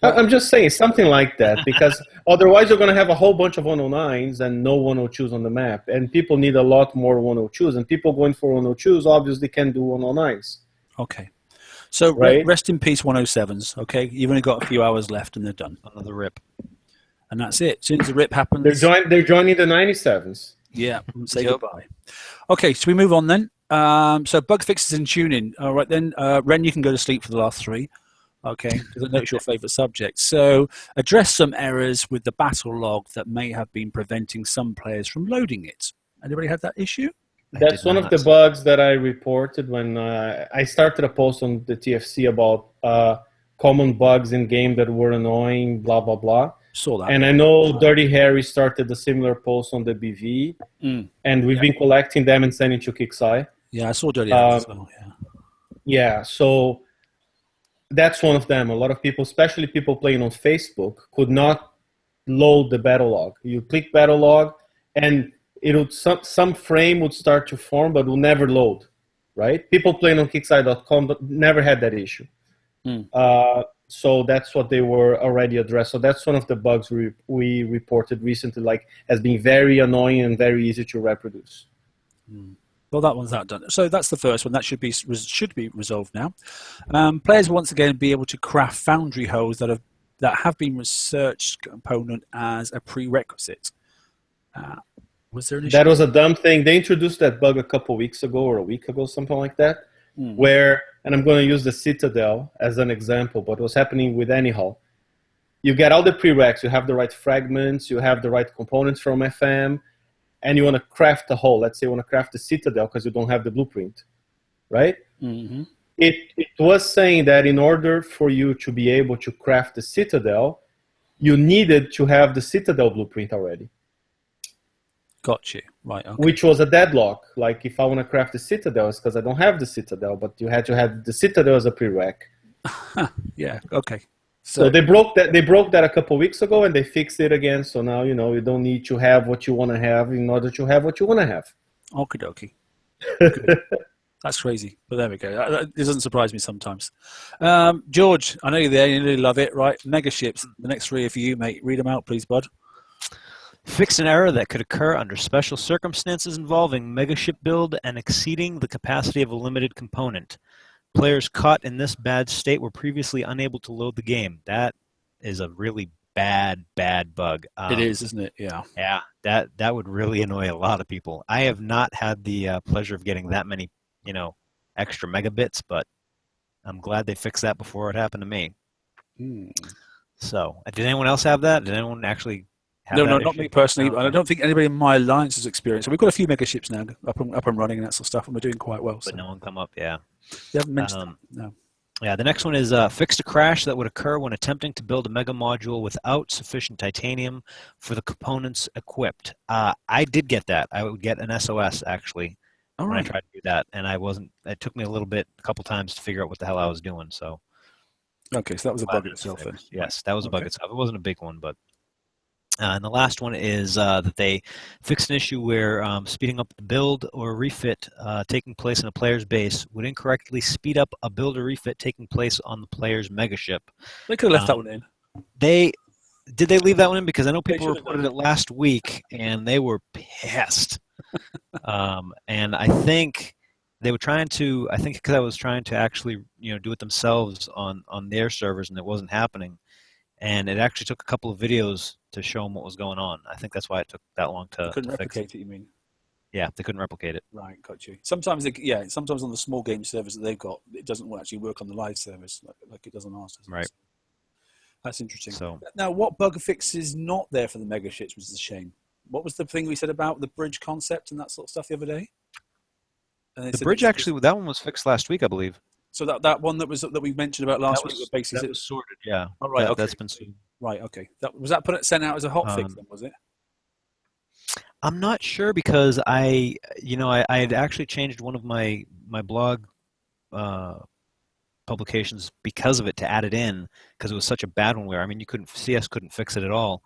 I'm just saying something like that, because otherwise you're going to have a whole bunch of 109s and no 102s on the map, and people need a lot more 102s, and people going for 102s obviously can do 109s. Okay. So Right? rest in peace 107s, okay? You've only got a few hours left and they're done. Another rip. And that's it. As soon as the rip happens... They're joining the 97s. Yeah, say goodbye. Okay, so we move on then. So bug fixes and tuning. All right then, Ren, you can go to sleep for the last three. Okay, because I know it's your favourite subject. So address some errors with the battle log that may have been preventing some players from loading it. Anybody had that issue? That's one of the bugs that I reported when I started a post on the TFC about common bugs in game that were annoying, blah, blah, blah. Saw that. And I know Dirty Harry started a similar post on the BV, and we've been collecting them and sending to Kixeye. Yeah, I saw Dirty Harry as well, yeah. Yeah, so that's one of them. A lot of people, especially people playing on Facebook, could not load the battle log. You click battle log, and it would some frame would start to form, but will never load, right? People playing on Kixeye.com but never had that issue. So that's what they were already addressed. So that's one of the bugs we reported recently, like as being very annoying and very easy to reproduce. Well, that one's not done. So that's the first one. That should be resolved now. Players will once again be able to craft foundry holes that have been researched component as a prerequisite. Was there an issue? That was a dumb thing. They introduced that bug a couple weeks ago or a week ago, something like that, where, and I'm going to use the Citadel as an example, but what's happening with any hull. You get all the prereqs, you have the right fragments, you have the right components from FM, and you want to craft a hull. Let's say you want to craft the Citadel because you don't have the blueprint, right? It was saying that in order for you to be able to craft the Citadel, you needed to have the Citadel blueprint already. Got you. Right. Okay. Which was a deadlock. Like if I want to craft the Citadel, it's because I don't have the Citadel, but you had to have the Citadel as a prereq. Yeah. Okay. So they broke that. They broke that a couple weeks ago, and they fixed it again. So now you don't need to have what you want to have in order to have what you want to have. Okie dokie. That's crazy, but there we go. It doesn't surprise me sometimes. George, I know you're there. You really love it, right? Mega ships. The next three are for you, mate. Read them out, please, bud. Fix an error that could occur under special circumstances involving megaship build and exceeding the capacity of a limited component. Players caught in this bad state were previously unable to load the game. That is a really bad bug. It is, isn't it? Yeah. Yeah, that would really annoy a lot of people. I have not had the pleasure of getting that many, extra megabits, but I'm glad they fixed that before it happened to me. So, did anyone else have that? Did anyone actually have that? No, not me personally. I don't think anybody in my alliance has experienced it. We've got a few mega ships now up and running and that sort of stuff, and we're doing quite well. But no one come up, yeah. You haven't mentioned that, no. Yeah, the next one is fixed a crash that would occur when attempting to build a mega module without sufficient titanium for the components equipped. I did get that. I would get an SOS, actually, when I tried to do that, and it took me a couple times to figure out what the hell I was doing, so. Okay, so that was a bug itself then. Yes, that was a bug itself. It wasn't a big one, but. And the last one is that they fixed an issue where speeding up the build or refit taking place in a player's base would incorrectly speed up a build or refit taking place on the player's megaship. They could have left that one in. Did they leave that one in? Because I know people reported it last week, and they were pissed. And I think they were trying to. I think because I was trying to actually, do it themselves on their servers, and it wasn't happening. And it actually took a couple of videos to show them what was going on. I think that's why it took that long to couldn't fix replicate it, you mean? Yeah, they couldn't replicate it. Right, got you. Sometimes on the small game servers that they've got, it doesn't actually work on the live servers like it does on ours. Right. That's interesting. So now, what bug fix is not there for the mega ships, which is a shame? What was the thing we said about the bridge concept and that sort of stuff the other day? The bridge actually, that one was fixed last week, I believe. So that one that we mentioned about last week, basically that was sorted. Yeah. Oh, right. Okay. That's been sorted. Right. Okay. Was sent out as a hot fix then? Was it? I'm not sure because I had actually changed one of my blog publications because of it to add it in because it was such a bad one where CS couldn't fix it at all.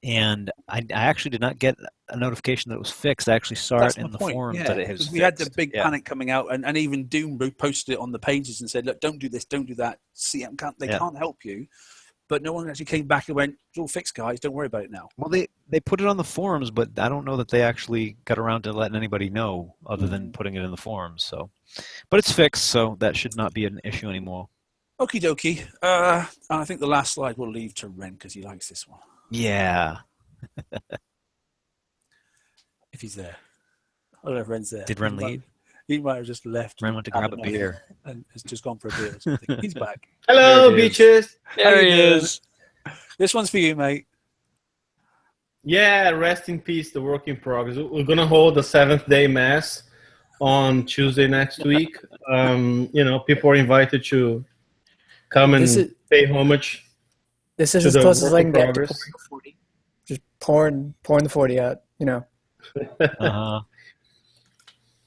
And I actually did not get a notification that it was fixed. I actually saw it in the forums that it has we had the big panic coming out, and even Doom posted it on the pages and said, look, don't do this, don't do that. CM can't help you. but no one actually came back and went, "It's all fixed, guys. Don't worry about it now." Well, they put it on the forums, but I don't know that they actually got around to letting anybody know other than putting it in the forums. So, but it's fixed, so that should not be an issue anymore. Okie dokie. And I think the last slide we'll leave to Ren because he likes this one. Yeah. If he's there. I don't know if Ren's there. Did Ren leave? He might have just left. Ren went to grab a beer. And has just gone for a beer or something. He's back. Hello, beaches. There he is. This one's for you, mate. Yeah, rest in peace, the work in progress. We're going to hold the 7th day mass on Tuesday next week. People are invited to come and pay homage. This is as close as I can get to pouring the 40. Just pouring the 40 out, Uh-huh.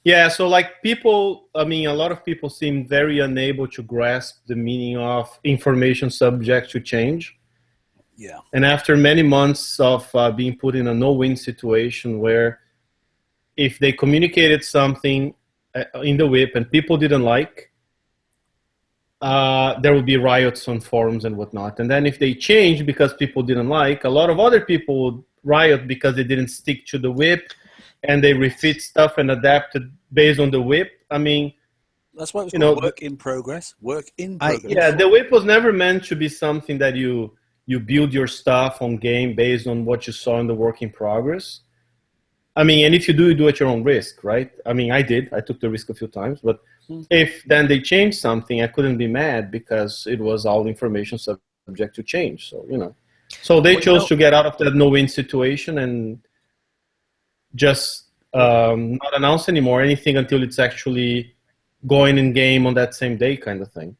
Yeah, so like people, a lot of people seem very unable to grasp the meaning of information subject to change. Yeah. And after many months of being put in a no-win situation where if they communicated something in the whip and people didn't like, there would be riots on forums and whatnot. And then if they changed because people didn't like, a lot of other people would riot because they didn't stick to the whip and they refit stuff and adapted based on the whip. That's why it was called work in progress. Work in progress. Yeah, the whip was never meant to be something that you build your stuff on game based on what you saw in the work in progress. And if you do, you do at your own risk, right? I did. I took the risk a few times. But if then they changed something, I couldn't be mad because it was all information subject to change. So, So they chose to get out of that no-win situation and just not announce anymore anything until it's actually going in game on that same day kind of thing.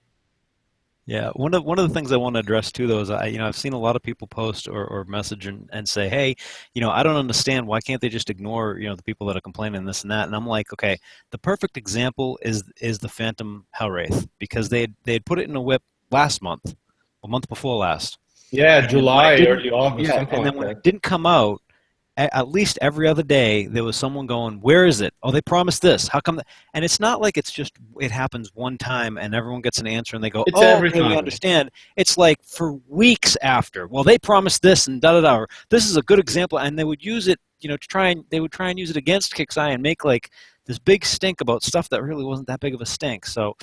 Yeah, one of the things I want to address too, though, is I've seen a lot of people post or message and say, hey, I don't understand, why can't they just ignore the people that are complaining this and that? And I'm like, okay, the perfect example is the Phantom hell-rave, because they had put it in a whip last month, a month before last. Yeah, July, early August, something and then like when that. it didn't come out, at least every other day, there was someone going, where is it? Oh, they promised this. How come? And it's not like it happens one time and everyone gets an answer and they go, every okay, time. we understand. It's like for weeks after. Well, they promised this and da-da-da. This is a good example. And they would use it, they would try and use it against Kixeye and make like this big stink about stuff that really wasn't that big of a stink. So,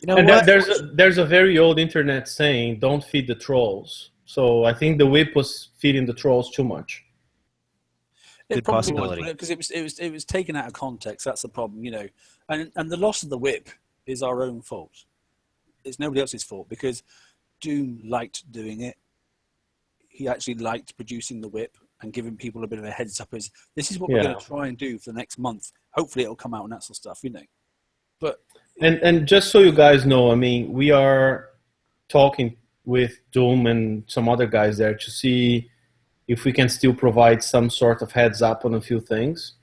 there's a very old internet saying, don't feed the trolls. So I think the whip was feeding the trolls too much. It Good probably possibility. was, because it was taken out of context. That's the problem, And the loss of the whip is our own fault. It's nobody else's fault, because Doom liked doing it. He actually liked producing the whip and giving people a bit of a heads up as this is what we're going to try and do for the next month. Hopefully it'll come out and that sort of stuff, But and just so you guys know, we are talking with Doom and some other guys there to see if we can still provide some sort of heads up on a few things,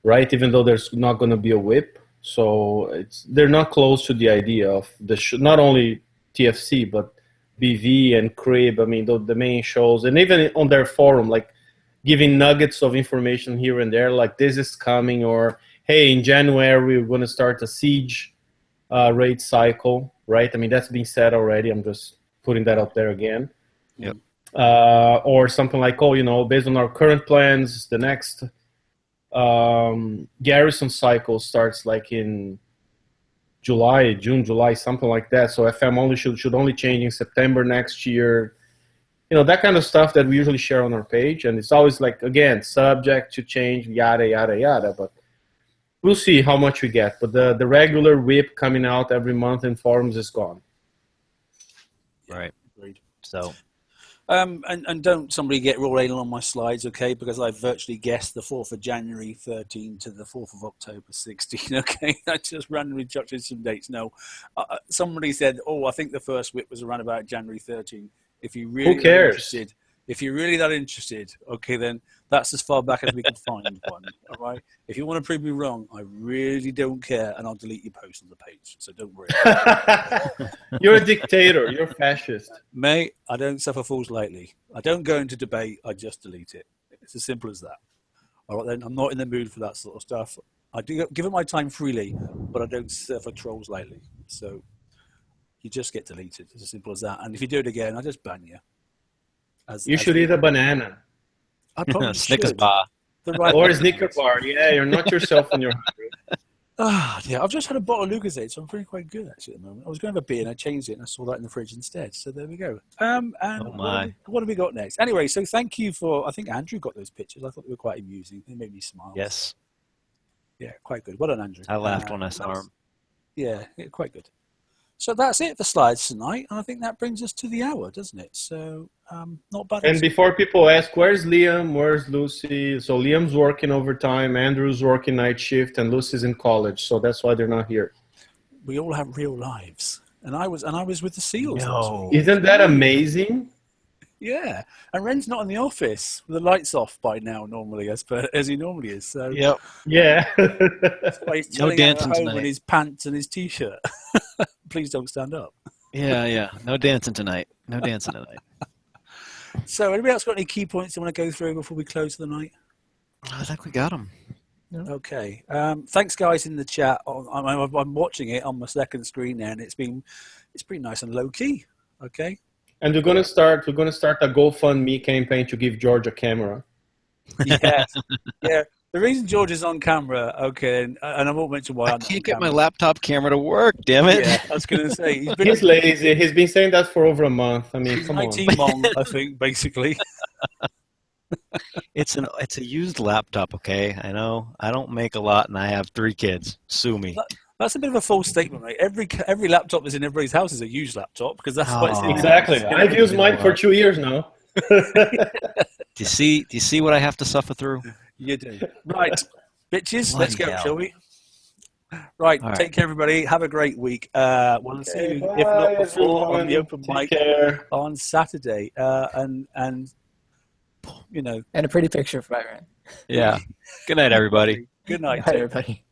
right? Even though there's not going to be a whip. So they're not close to the idea of not only TFC, but BV and Crib, the main shows. And even on their forum, like giving nuggets of information here and there, like this is coming, or hey, in January, we're going to start a siege raid cycle, right? That's being said already. I'm just putting that out there again. Yep. Or something like, based on our current plans, the next garrison cycle starts like in June, July, something like that. So FM only should only change in September next year. That kind of stuff that we usually share on our page. And it's always like, again, subject to change, yada, yada, yada. But we'll see how much we get. But the regular whip coming out every month in forums is gone. Right. Agreed. So... and don't somebody get real anal on my slides, okay? Because I virtually guessed the 4th of January 13 to the 4th of October 16, okay? I just randomly chucked in some dates. No, somebody said, I think the first whip was around about January 13. If you really Who cares? If you're really that interested, okay, then that's as far back as we can find one, all right? If you want to prove me wrong, I really don't care, and I'll delete your post on the page, so don't worry. You're a dictator. You're fascist. Mate, I don't suffer fools lightly. I don't go into debate, I just delete it. It's as simple as that. All right, then, I'm not in the mood for that sort of stuff. I do give it my time freely, but I don't suffer trolls lightly. So, You just get deleted. It's as simple as that. And if you do it again, I'll just ban you. You should eat a banana. I probably Snickers should. bar. The right Or a way. Snicker bar. Yeah, you're not yourself when you're hungry. Yeah, I've just had a bottle of Lucozade, so I'm feeling quite good actually at the moment. I was going to have a beer and I changed it and I saw that in the fridge instead. So there we go. And Oh, my. what have we got next? Anyway, so thank you for, I think Andrew got those pictures. I thought they were quite amusing. They made me smile. Yes. Yeah, quite good. Well done, Andrew. I laughed when I saw him. Yeah, quite good. So that's it for slides tonight. And I think that brings us to the hour, doesn't it? So not bad. And before people ask, where's Liam? Where's Lucy? So Liam's working overtime, Andrew's working night shift, and Lucy's in college. So that's why they're not here. We all have real lives. And I was with the SEALs. No. Isn't that amazing? Yeah. And Ren's not in the office with the lights off by now normally, as he normally is. So Yep. Yeah. that's why he's No chilling out dancing at home tonight. in his pants and his T-shirt. Please don't stand up. Yeah. No dancing tonight. No dancing tonight. So anybody else got any key points they want to go through before we close the night? I think we got him. Okay. Thanks, guys, in the chat. I'm watching it on my second screen now, and it's pretty nice and low key. Okay. And we're gonna start a GoFundMe campaign to give George a camera. Yes. Yeah. The reason George is on camera, okay, and I won't mention why I I'm not on can't get my camera. laptop camera to work, damn it. Yeah, I was going to say He's lazy. He's been saying that for over a month. I mean, he's come an on. IT mom, I think, basically. It's a used laptop, okay? I know. I don't make a lot, and I have 3 kids. Sue me. That's a bit of a false statement, right? Every laptop that's in everybody's house is a used laptop because that's what it's in. Exactly. I've used mine for 2 years now. Do you see what I have to suffer through? You do. Right. Bitches, Bloody let's go, hell. shall we? Right, All right. take care, everybody. Have a great week. We'll see you, if bye, not before, on the open Take mic care. on Saturday. And you know, And a pretty picture of Byron. Yeah. Good night, everybody. good night. Hi, Tim. everybody.